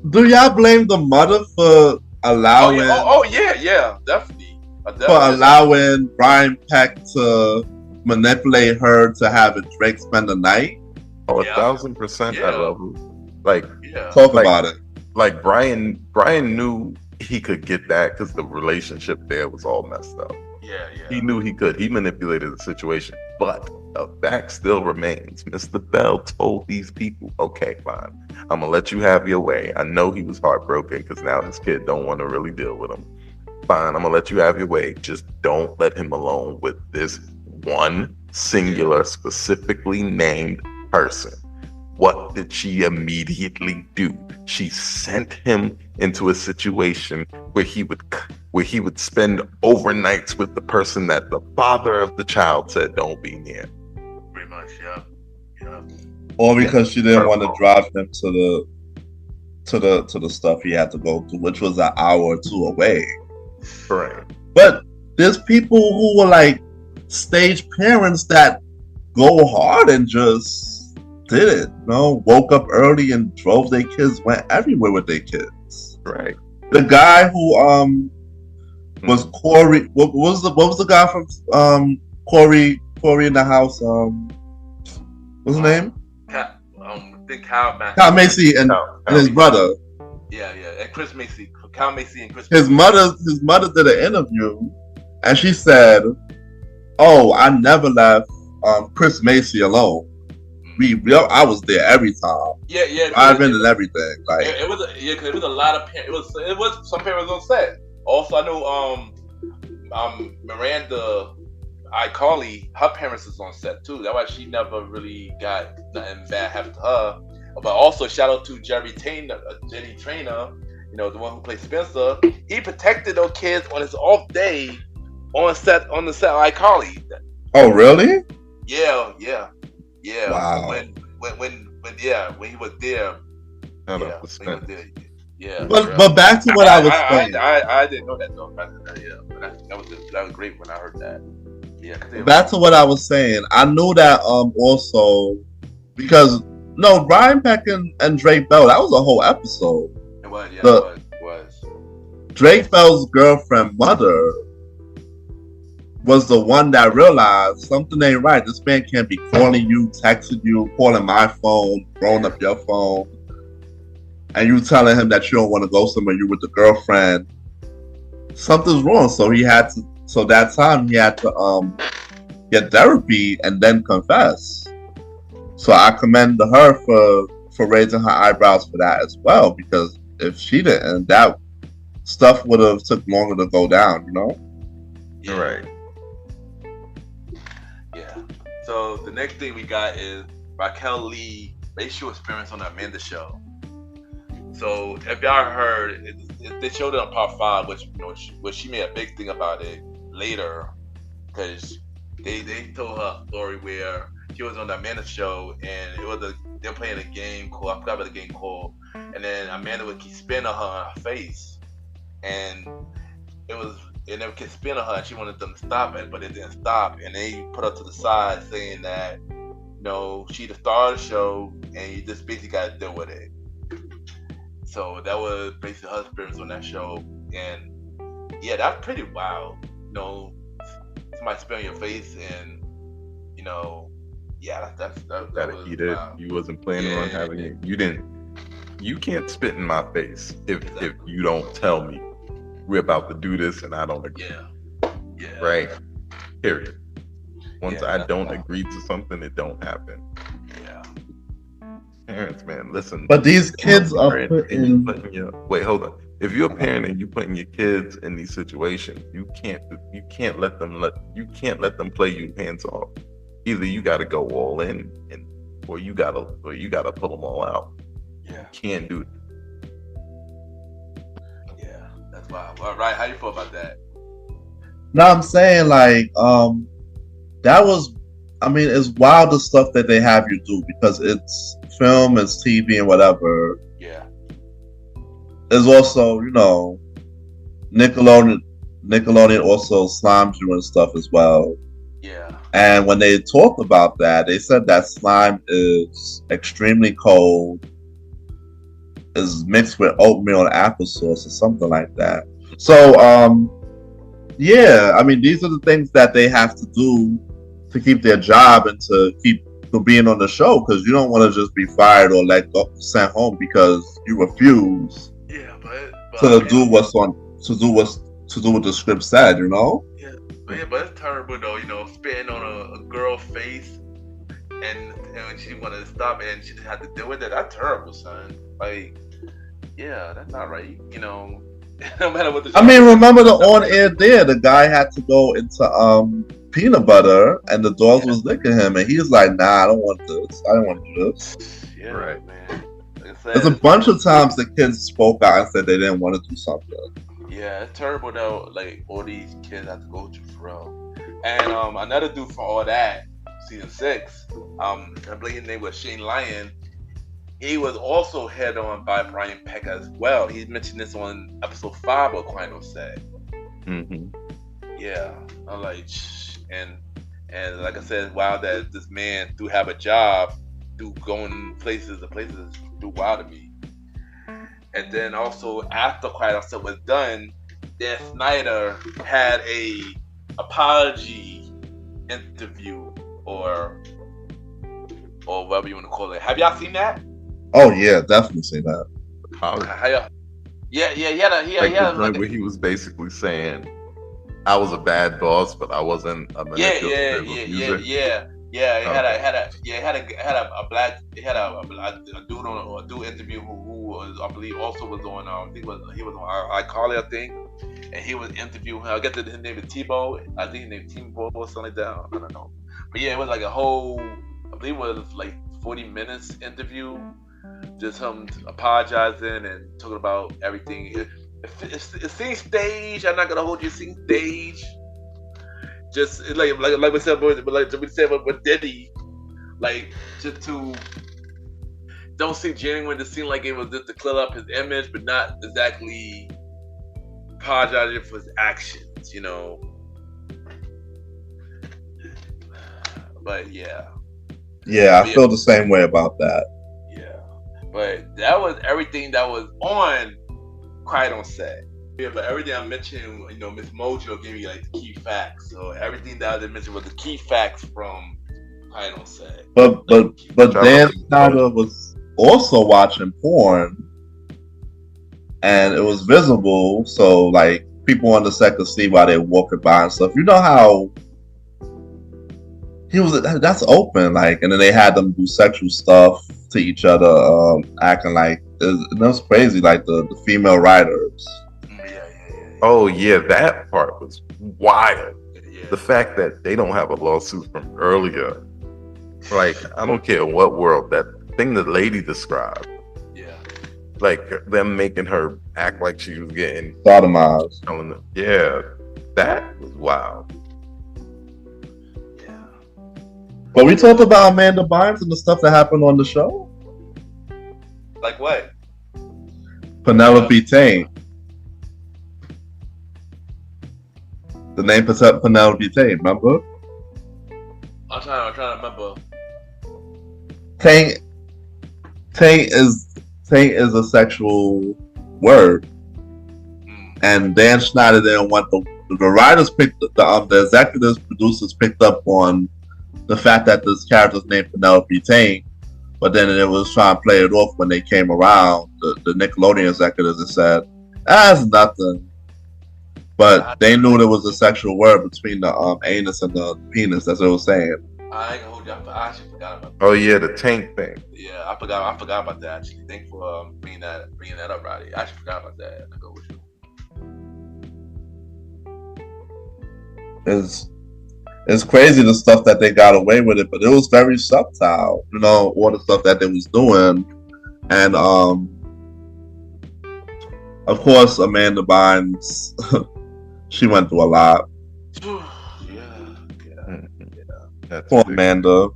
Speaker 5: Do y'all blame the mother for allowing?
Speaker 3: Yeah, definitely.
Speaker 5: For allowing Brian Peck to manipulate her to have Drake spend the night?
Speaker 6: Oh, 1,000% I love it.
Speaker 5: Talk about it.
Speaker 6: Like Brian knew he could get that because the relationship there was all messed up.
Speaker 3: Yeah.
Speaker 6: He knew he could. He manipulated the situation, but the fact still remains. Mr. Bell told these people, "Okay, fine. I'm gonna let you have your way." I know he was heartbroken because now his kid don't want to really deal with him. Fine, I'm gonna let you have your way. Just don't let him alone with this one singular, specifically named person. What did she immediately do? She sent him into a situation where he would spend overnights with the person that the father of the child said don't be near.
Speaker 3: Pretty much, yeah.
Speaker 5: Or because she didn't want to drive him to the stuff he had to go to, which was an hour or two away.
Speaker 6: Right.
Speaker 5: But there's people who were like stage parents that go hard and just did it. You know, woke up early and drove their kids, went everywhere with their kids.
Speaker 6: Right.
Speaker 5: The guy who was Corey. What was the guy from Corey in the House? What's his name? Kyle Macy and his brother.
Speaker 3: Yeah, and Chris Macy. Kyle Macy and Chris.
Speaker 5: His mother did an interview, and she said, "Oh, I never left Chris Macy alone. I was there every time.
Speaker 3: Yeah.
Speaker 5: I've been in everything. Like
Speaker 3: it was a lot of parents. It was some parents on set. Also, I know Miranda iCarly, her parents is on set too. That's why she never really got nothing bad happen to her. But also shout out to Jenny Trainer, you know, the one who played Spencer. He protected those kids on his off day on the set of iCarly.
Speaker 5: Oh really?
Speaker 3: Yeah.
Speaker 5: Wow.
Speaker 3: When he was there. Yeah.
Speaker 5: But back to what I was saying.
Speaker 3: I didn't know that though. But that was great when I heard that. Yeah.
Speaker 5: Back to what I was saying. I knew that also because Brian Peck and Drake Bell, that was a whole episode.
Speaker 3: It was, yeah. It was.
Speaker 5: Drake Bell's girlfriend mother was the one that realized something ain't right. This man can't be calling you, texting you, calling my phone, throwing up your phone, and you telling him that you don't want to go somewhere, you with the girlfriend. Something's wrong. So that time he had to get therapy and then confess. So I commend her for raising her eyebrows for that as well, because if she didn't, that stuff would have took longer to go down, you know?
Speaker 3: Yeah.
Speaker 6: Right.
Speaker 3: Yeah. So the next thing we got is Raquel Lee racial experience on the Amanda show. So if y'all heard, they showed it on Part 5, which she made a big thing about it later, because they told her story where she was on the Amanda show and they were playing a game called, I forgot what the game called, and then Amanda would keep spinning her on her face, and it never kept spinning her, and she wanted them to stop it, but it didn't stop, and they put her to the side saying that, she the star of the show, and you just basically got to deal with it. So that was basically her experience on that show, and yeah, that's pretty wild. Somebody spit on your face, and yeah, that was
Speaker 6: eat it.
Speaker 3: wild.
Speaker 6: You wasn't planning on having it. You didn't. You can't spit in my face if you don't tell me we're about to do this and I don't agree.
Speaker 3: Yeah.
Speaker 6: Right. Period. Once
Speaker 3: Yeah,
Speaker 6: I don't agree to something, it don't happen.
Speaker 3: Yeah.
Speaker 6: Parents, man, listen.
Speaker 5: But these kids are
Speaker 6: putting wait, hold on. If you're a parent and you're putting your kids in these situations, you can't let them play you hands off. Either you got to go all in, or you gotta pull them all out.
Speaker 3: Yeah.
Speaker 6: You can't do it.
Speaker 3: Yeah. That's wild. All right. How you feel about that?
Speaker 5: No, I'm saying that was, it's wild the stuff that they have you do, because it's film, it's TV, and whatever.
Speaker 3: Yeah.
Speaker 5: There's also, Nickelodeon also slimes you and stuff as well.
Speaker 3: Yeah.
Speaker 5: And when they talked about that, they said that slime is extremely cold, is mixed with oatmeal and applesauce or something like that. So, yeah, these are the things that they have to do to keep their job and to keep being on the show, because you don't want to just be fired or sent home because you refuse to do what the script said,
Speaker 3: Yeah, but it's terrible though, spitting on a girl's face and she wanted to stop and she had to deal with it. That's terrible, son. Yeah, that's not right. No matter what the
Speaker 5: remember the on-air there, the guy had to go into peanut butter and the dogs was licking him and he was like, nah, I don't want this. I don't want to do this.
Speaker 3: Yeah,
Speaker 6: right,
Speaker 3: man.
Speaker 5: There's a bunch of times the kids spoke out and said they didn't want to do something.
Speaker 3: Yeah, it's terrible though. All these kids have to go through for real. And another dude from all that, season 6, I believe his name was Shane Lyon. He was also head on by Brian Peck as well. He mentioned this on episode 5 of Quiet on Set.
Speaker 6: Mm-hmm.
Speaker 3: Yeah, I'm like, and like I said, wow, that this man do have a job, do going places do wild to me. And then also after Quiet on Set was done, Dan Snyder had a apology interview or whatever you want to call it. Have y'all seen that?
Speaker 5: Oh yeah, definitely seen that.
Speaker 3: Yeah, he had
Speaker 6: where he was basically saying, I was a bad boss, but I wasn't a manipulative abuser.
Speaker 3: Yeah. He had a dude interview who was, I believe, also was on. He was on iCarly, I think, and he was interviewing. I guess his name is Tebow. I think his name is Tebow or something like that. I don't know, but yeah, it was like a whole. I believe it was like 40 minutes interview, just him apologizing and talking about everything. It seems staged. I'm not gonna hold you. It seems staged. Just like we said, with Diddy, just to don't seem genuine. It seemed like it was just to clear up his image, but not exactly apologizing for his actions, But yeah.
Speaker 5: Yeah, I feel the same way about that.
Speaker 3: Yeah, but that was everything that was on Quiet on Set. Yeah, but everything I mentioned, Miss Mojo gave me like the key facts. So everything that I didn't mention was the key facts from I don't say.
Speaker 5: But Dan Snyder was also watching porn, and it was visible. So like people on the set could see while they're walking by and stuff. You know how he was. That's open, like, and then they had them do sexual stuff to each other, acting like it was crazy. Like the female writers.
Speaker 6: Oh yeah, that part was wild. Yeah. The fact that they don't have a lawsuit from earlier, like I don't care what world, that thing the lady described.
Speaker 3: Yeah.
Speaker 6: Like them making her act like she was getting
Speaker 5: sodomized.
Speaker 6: Yeah, that was wild.
Speaker 3: Yeah.
Speaker 5: But we talked about Amanda Bynes and the stuff that happened on the show.
Speaker 3: Like what?
Speaker 5: Penelope Tain. The name Penelope Tain, remember?
Speaker 3: I'm trying to remember.
Speaker 5: Tain is a sexual word, and Dan Schneider didn't want the writers picked the executives, producers picked up on the fact that this character's named Penelope Tain, but then it was trying to play it off when they came around. The Nickelodeon executives and said, "That's nothing." But they knew there was a sexual word between the anus and the penis. That's what I was saying.
Speaker 3: I ain't gonna hold you. I actually forgot about that.
Speaker 6: Oh yeah, the tank thing.
Speaker 3: Yeah, I forgot about that. Actually, thanks for bringing that up, Roddy. I actually forgot about that. I go with you.
Speaker 5: It's crazy the stuff that they got away with it, but it was very subtle. All the stuff that they was doing, and of course Amanda Bynes. She went through a lot.
Speaker 3: Yeah.
Speaker 5: Poor Amanda.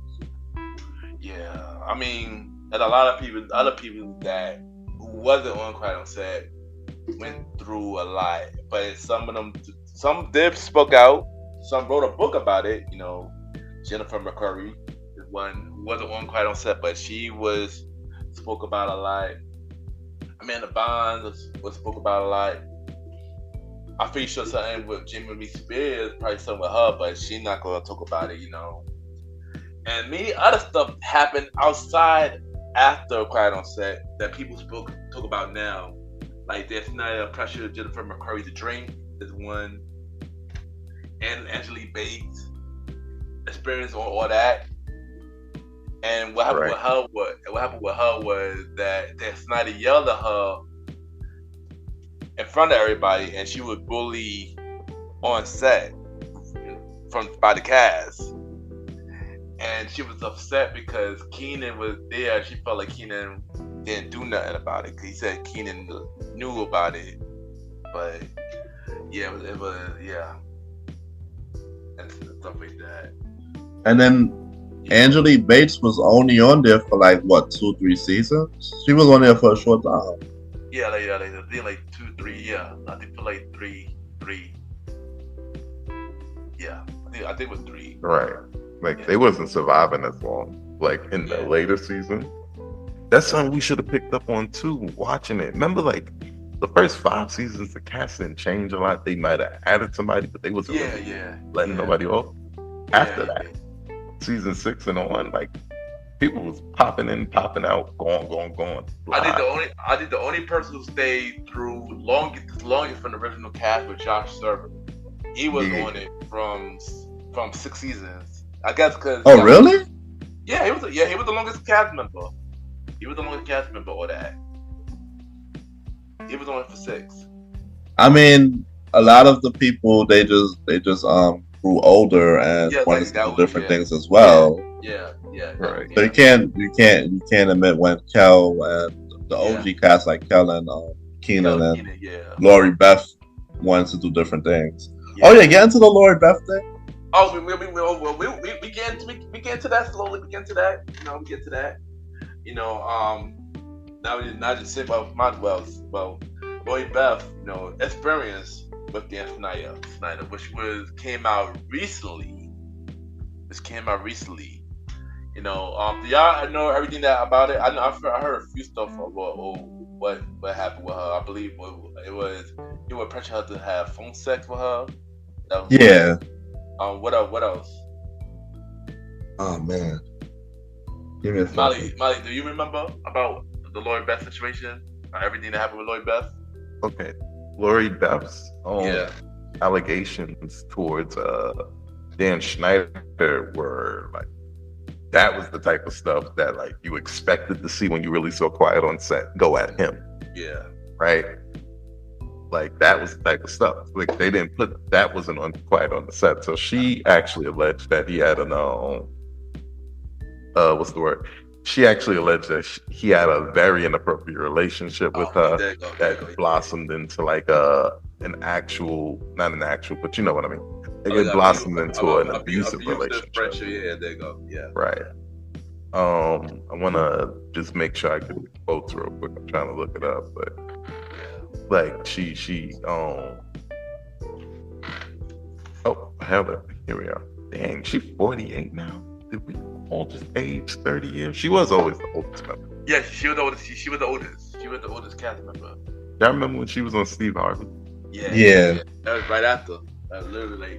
Speaker 3: Yeah, I mean, and a lot of people, other people that who wasn't on Quiet on Set went through a lot. But some did spoke out. Some wrote a book about it. Jennifer McCurry is one who wasn't on Quiet on Set, but she spoke about a lot. Amanda Bynes was spoke about a lot. I'm pretty sure something with Jamie Spears, probably something with her, but she's not going to talk about it, And many other stuff happened outside after Quiet on Set that people talk about now. Like there's not pressure Jennifer McCurry to drink is one, and Angelique Bates experience on all that. And what happened with her was that Snyder yelled at her in front of everybody, and she was bullied on set by the cast, and she was upset because Keenan was there. She felt like Keenan didn't do nothing about it because he said Keenan knew about it, but yeah, it was and stuff like that.
Speaker 5: And then Angelique Bates was only on there for like 2-3 seasons. She was on there for a short time.
Speaker 3: Yeah, like 2-3. Yeah, I think for like three. Yeah, I think it was 3.
Speaker 6: Right, like they wasn't surviving as long. Like in the later season, that's something we should have picked up on too. Watching it, remember, like the first 5 seasons, the cast didn't change a lot. They might have added somebody, but they wasn't letting nobody off. After that, season 6 and on, like. People was popping in, popping out, going.
Speaker 3: I think the only person who stayed through longest from the original cast was Josh Server. He was on it from 6 seasons. I guess because.
Speaker 5: Oh really?
Speaker 3: Yeah, he was the longest cast member. He was the longest cast member. All that. He was on it for 6.
Speaker 5: I mean, a lot of the people they just grew older and wanted to do different things as well.
Speaker 3: Yeah.
Speaker 5: Right. So you can't admit when Kel and the OG cast like Kel and Keenan and Lori Beth wanted to do different things. Yeah. Oh yeah, get into the Lori Beth thing.
Speaker 3: Oh, we get into that slowly. We get into that. We get to that. Now just say about Lori Beth. Experience with Dan Snyder, which came out recently. Do y'all know everything about it? I know I heard a few stuff about what happened with her. I believe it was you would pressure her to have phone sex with her.
Speaker 5: Yeah.
Speaker 3: What else?
Speaker 5: Oh man. Give me a
Speaker 3: Molly, do you remember about the Lori Beth situation? Everything that happened with Lori Beth?
Speaker 6: Okay. Lori Beth's allegations towards Dan Schneider were like, that was the type of stuff that like you expected to see when you really saw Quiet on Set go at him.
Speaker 3: Yeah.
Speaker 6: Right? Like that was the type of stuff. Like they didn't put that wasn't on Quiet on the Set. So she actually alleged that he had what's the word? She actually alleged that he had a very inappropriate relationship with her that blossomed into like an actual, not an actual, but you know what I mean. It blossomed into an abusive relationship.
Speaker 3: Yeah, there you go. Yeah.
Speaker 6: Right. I want to just make sure I get the quotes real quick. I'm trying to look it up, but like she oh hell, here we are. Dang, she's 48 now. Did we all just age 30 years? She was always the oldest member.
Speaker 3: Yeah, she was the oldest. She was the oldest. She was the oldest cast member.
Speaker 6: Y'all remember when she was on Steve Harvey?
Speaker 5: Yeah.
Speaker 3: That was right after. Literally,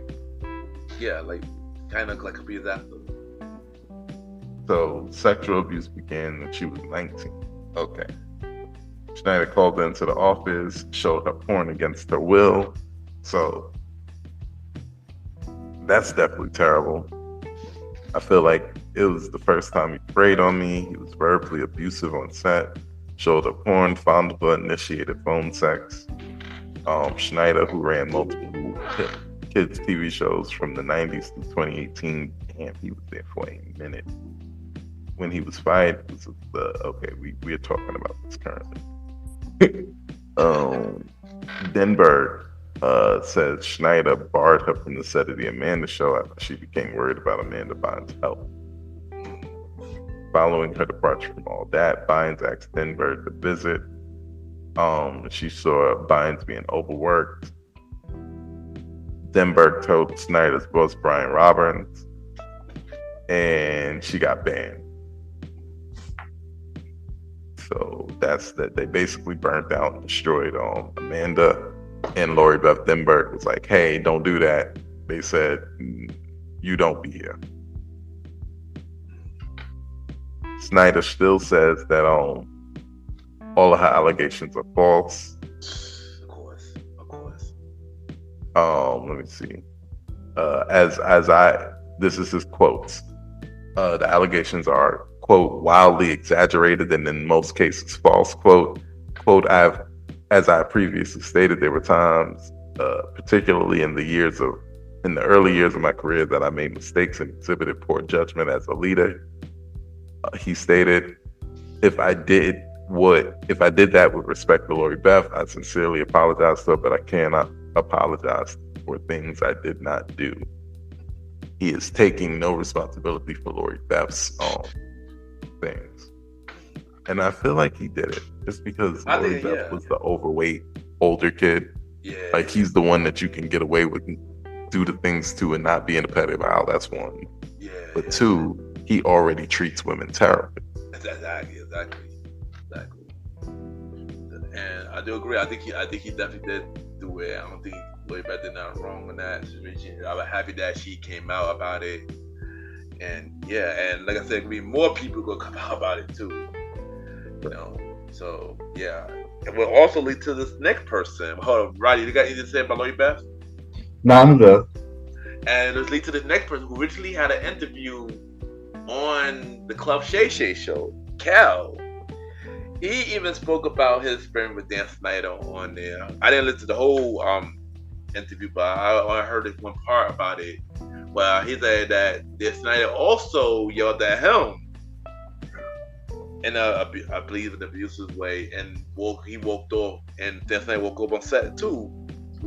Speaker 3: like kind of like a years after.
Speaker 6: So sexual abuse began when she was 19. Okay. Schneider called into the office, showed her porn against her will. So that's definitely terrible. I feel like it was the first time he preyed on me. He was verbally abusive on set, showed her porn, fondled her, initiated phone sex. Schneider, who ran multiple kids TV shows from the 90s to 2018, and he was there for a minute. When he was fired, this is we are talking about this currently. Denberg says Schneider barred her from the set of the Amanda Show after she became worried about Amanda Bynes' health. Following her departure from all that, Bynes asked Denberg to visit. She saw Bynes being overworked. Denberg told Schneider's boss, Brian Robbins, and she got banned. So that's that. They basically burnt out and destroyed Amanda. And Lori Beth Denberg was like, hey, don't do that. They said, you don't be here. Schneider still says that all of her allegations are false.
Speaker 3: Of course.
Speaker 6: Let me see. This is his quotes. The allegations are, quote, wildly exaggerated and in most cases false, quote, as I previously stated, there were times, particularly in the early years of my career, that I made mistakes and exhibited poor judgment as a leader. He stated, if I did that with respect to Lori Beth, I sincerely apologize to her, but I cannot apologize for things I did not do. He is taking no responsibility for Lori Beth's things. And I feel like he did it just because Lori Beth was the overweight older kid.
Speaker 3: Yeah.
Speaker 6: Like he's the one that you can get away with do the things to and not be in a petty aisle. That's one.
Speaker 3: Yeah.
Speaker 6: But two, he already treats women terribly.
Speaker 3: Exactly. And I do agree. I think he definitely did do it. I don't think Lori Beth did nothing wrong in that situation. I was happy that she came out about it. And like I said, more people gonna come out about it too. You know. So yeah. It will also lead to this next person. Hold on, Roddy, you got anything to say about Lori Beth?
Speaker 5: No, I'm good.
Speaker 3: And it'll lead to the next person who originally had an interview on the Club Shay Shay show, Cal. He even spoke about his experience with Dan Schneider on there. I didn't listen to the whole interview, but I heard this one part about it. Well, he said that Dan Schneider also yelled at him in I believe an abusive way, and he walked off, and Dan Schneider woke up on set too.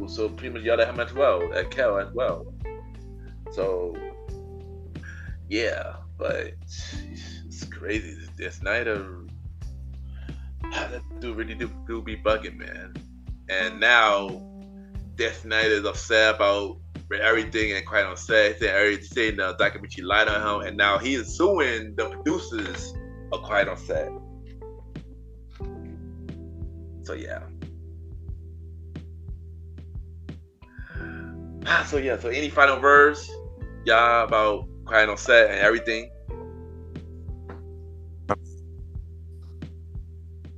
Speaker 3: So pretty much yelled at him as well, at Cal as well. So yeah, but it's crazy. Dan Schneider, that dude really do be bugging, man. And now Dan Schneider is upset about everything and quite on set, saying the documentary lied on him, and now he is suing the producers of Quiet on Set. So yeah. So any final words, y'all, about Quiet on Set and everything?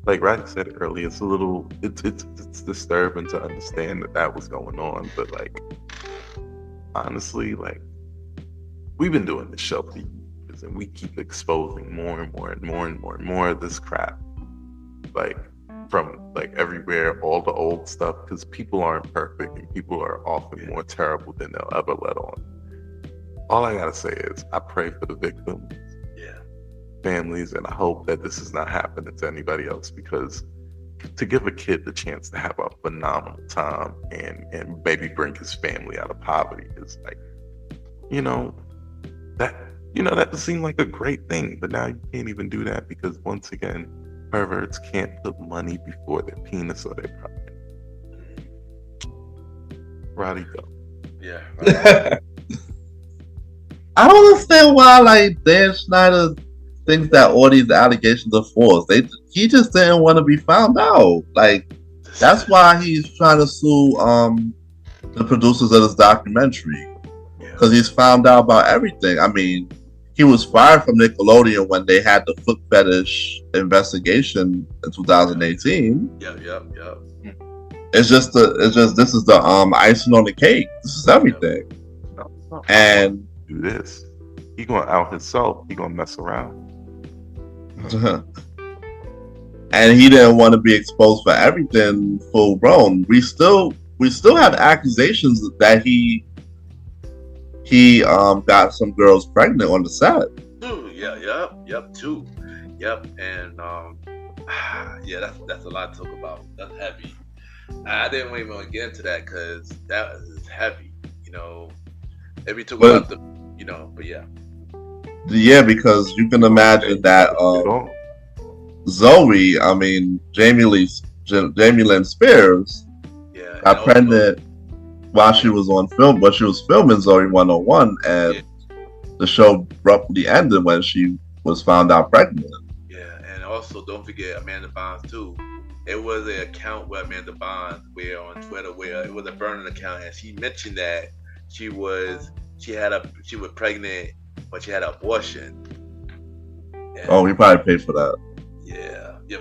Speaker 6: Like Roddy said earlier, it's a little, it's disturbing to understand that was going on. But like, honestly, like, we've been doing this show for years, and we keep exposing more and more and more and more and more of this crap. Like, from like everywhere, all the old stuff, because people aren't perfect and people are often more terrible than they'll ever let on. All I gotta say is I pray for the victims, families, and I hope that this is not happening to anybody else, because to give a kid the chance to have a phenomenal time and maybe bring his family out of poverty is like, that seemed like a great thing, but now you can't even do that because once again, perverts can't put money before their penis or their pride. Roddy, go.
Speaker 3: Yeah.
Speaker 5: I don't understand why, like, Dan Schneider thinks that all these allegations are false. He just didn't want to be found out. Like, that's why he's trying to sue the producers of this documentary, because he's found out about everything. I mean, he was fired from Nickelodeon when they had the foot fetish investigation in 2018.
Speaker 3: Yep.
Speaker 5: It's just this is the icing on the cake. This is everything. And
Speaker 6: do this. He gonna out himself. He gonna mess around.
Speaker 5: And he didn't want to be exposed for everything full grown. We still have accusations that he got some girls pregnant on the set.
Speaker 3: And that's a lot to talk about. That's heavy. I didn't even want to get into that because that is heavy. If we talk about but yeah.
Speaker 5: Yeah, because you can imagine that Zoe, I mean Jamie Lynn Spears, got pregnant while she was on film, but she was filming Zoe 101, and the show abruptly ended when she was found out pregnant.
Speaker 3: Yeah, and also don't forget Amanda Bynes too. It was an account with Amanda Bynes where on Twitter where it was a burning account, and she mentioned that she was pregnant, but she had an abortion. And
Speaker 5: he probably paid for that.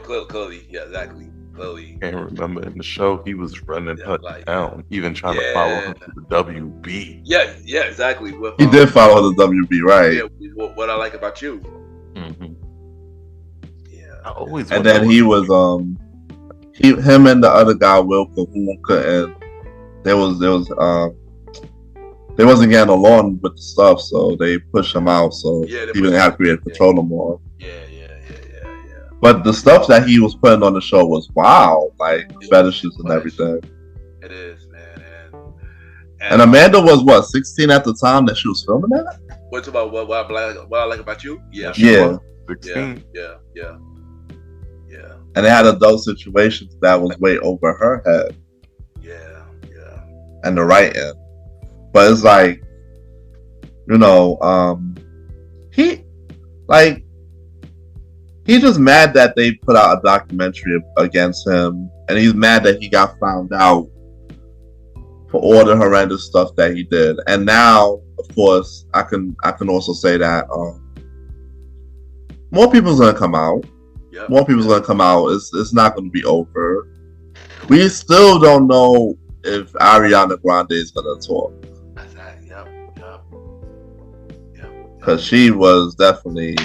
Speaker 3: Clearly, exactly. Clearly.
Speaker 6: Can't remember in the show he was running her down, even trying to follow her to the WB.
Speaker 3: Yeah, exactly.
Speaker 5: He did follow the WB, right?
Speaker 3: Yeah, what I like about you.
Speaker 6: Mm-hmm.
Speaker 3: Yeah.
Speaker 6: I always.
Speaker 5: And then he was him and the other guy Will Cahoon couldn't. They wasn't getting along with the stuff, so they pushed him out. So he didn't have creative control no more.
Speaker 3: Yeah.
Speaker 5: But the stuff that he was putting on the show was wow, like fetishes and everything.
Speaker 3: It is, man.
Speaker 5: And Amanda was what, 16 at the time that she was filming that?
Speaker 3: What's about what I like about you? Yeah.
Speaker 6: 16.
Speaker 3: Yeah.
Speaker 5: And they had adult situations that was way over her head.
Speaker 3: Yeah.
Speaker 5: And the right end. But it's like, he's just mad that they put out a documentary against him, and he's mad that he got found out for all the horrendous stuff that he did. And now, of course, I can also say that more people's gonna come out.
Speaker 3: Yep.
Speaker 5: More people's gonna come out. It's not gonna be over. We still don't know if Ariana Grande is gonna talk. Because she was definitely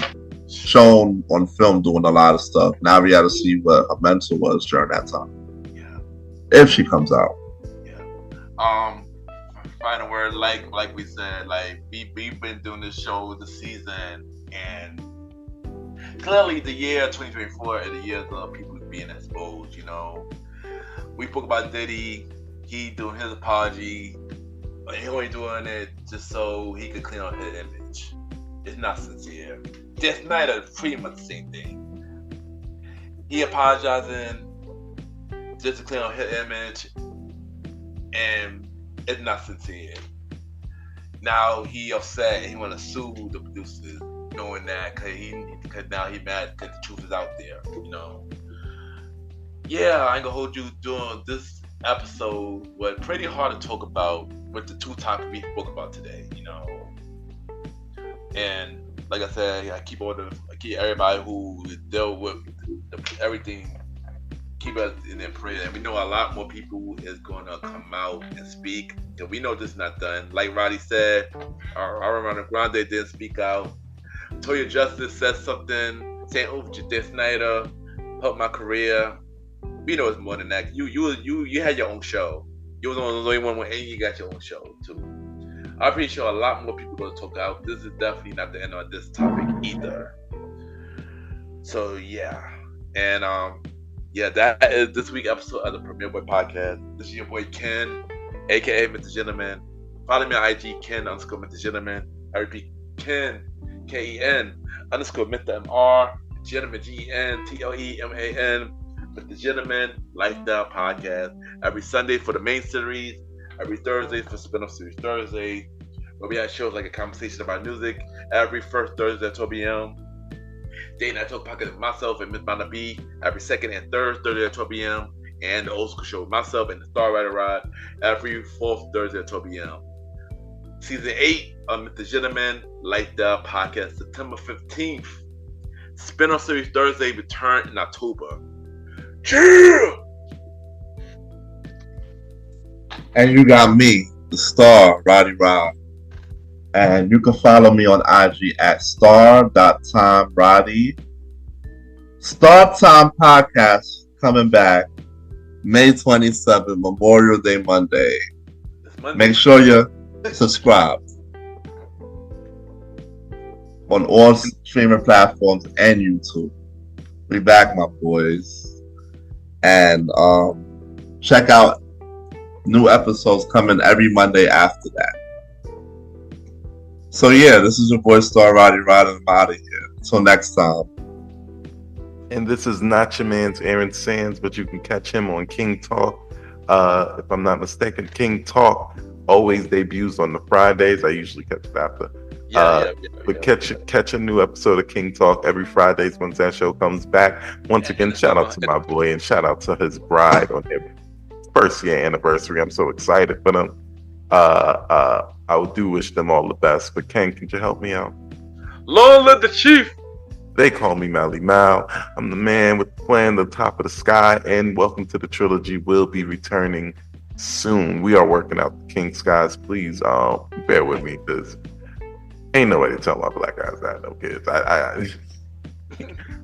Speaker 5: shown on film doing a lot of stuff. Now we got to see what her mental was during that time.
Speaker 3: Yeah.
Speaker 5: If she comes out.
Speaker 3: Yeah. Final word, like we said, like we've been doing this show this season, and clearly the year 2024 is the year of people being exposed. We spoke about Diddy. He doing his apology, but he only doing it just so he could clean up his image. It's not sincere. Dan Schneider is pretty much the same thing. He apologizing just to clean up his image, and it's not sincere. Now he upset and he want to sue the producers, knowing that because now he mad because the truth is out there. Yeah, I ain't gonna hold you doing this episode. Was pretty hard to talk about with the two topics we spoke about today. And like I said, I keep everybody who dealt with everything, keep us in their prayer. And we know a lot more people is going to come out and speak. And we know this is not done. Like Roddy said, Ariana Grande didn't speak out. Toya Justice said something saying, "Oh, Jadis Snyder helped my career." We know it's more than that. You had your own show. You was the only one, and you got your own show too. I'm pretty sure a lot more people going to talk out. This is definitely not the end of this topic either. So yeah, and that is this week's episode of the Premier Boy Podcast. This is your boy Ken, aka Mr. Gentleman. Follow me on IG, Ken_Mr. Gentleman. I repeat, Ken, KEN _ Mr. MR, Gentleman GENTLEMAN. Mr. Gentleman Lifestyle Podcast. Every Sunday for the main series. Every Thursday for spin-off series Thursday, where we have shows like a conversation about music. Every first Thursday at 12 p.m. Date Night Talk Podcast with myself and Miss Bonna B. Every second and third Thursday at 12 p.m. And the Old School Show with myself and the Star Rider Rod every fourth Thursday at 12 p.m. Season 8 of Mr. Gentleman Lifestyle Podcast, September 15th. Spin-off series Thursday return in October. Chill!
Speaker 5: And you got me, the star, Roddy Rod. And you can follow me on IG at star.timeroddy. Star Time Podcast coming back May 27th, Memorial Day Monday. Make sure you subscribe on all streaming platforms and YouTube. We back, my boys. And check out new episodes coming every Monday after that. So yeah, this is your boy Star Roddy Rod, and I'm out of here. Until next time.
Speaker 6: And this is not your man's Aaron Sands, but you can catch him on King Talk. If I'm not mistaken, King Talk always debuts on the Fridays. I usually catch it after. But catch a new episode of King Talk every Fridays once that show comes back. Once again, shout out to my boy and shout out to his bride on their first year anniversary. I'm so excited for them. I do wish them all the best. But Ken, can you help me out?
Speaker 3: Long live the chief.
Speaker 6: They call me Malimal. I'm the man with the plan, the top of the sky, and Welcome to the Trilogy will be returning soon. We are working out the King Skies. Please bear with me because ain't no way to tell my black guys that no kids.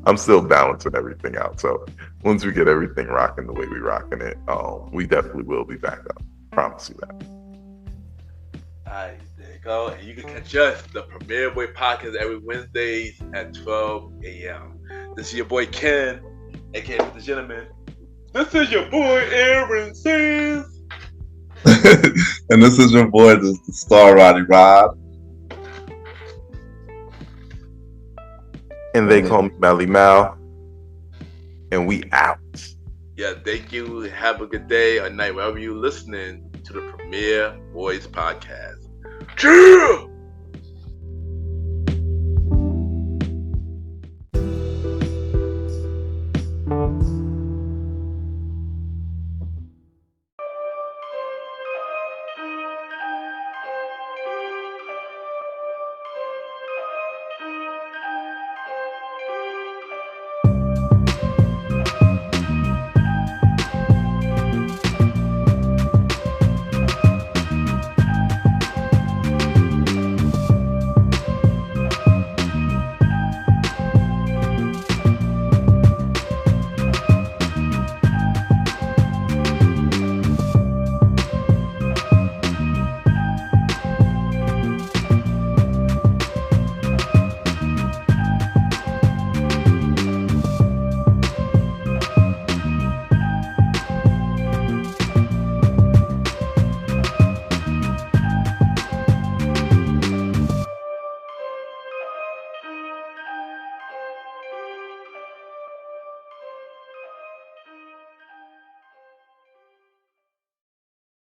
Speaker 6: I'm still balancing everything out. So once we get everything rocking the way we rocking it, we definitely will be back up. Promise you that.
Speaker 3: Alright, there you go. And you can catch us, the Premier Boy Podcast, every Wednesdays at 12 a.m. This is your boy Ken, aka Mr. Gentleman. This is your boy Aaron Sands.
Speaker 5: And this is your boy, the star Roddy Rod.
Speaker 6: And they call me Malimal. And we out.
Speaker 3: Yeah, thank you. Have a good day or night, wherever you're listening to the Premier Boys Podcast. Chill!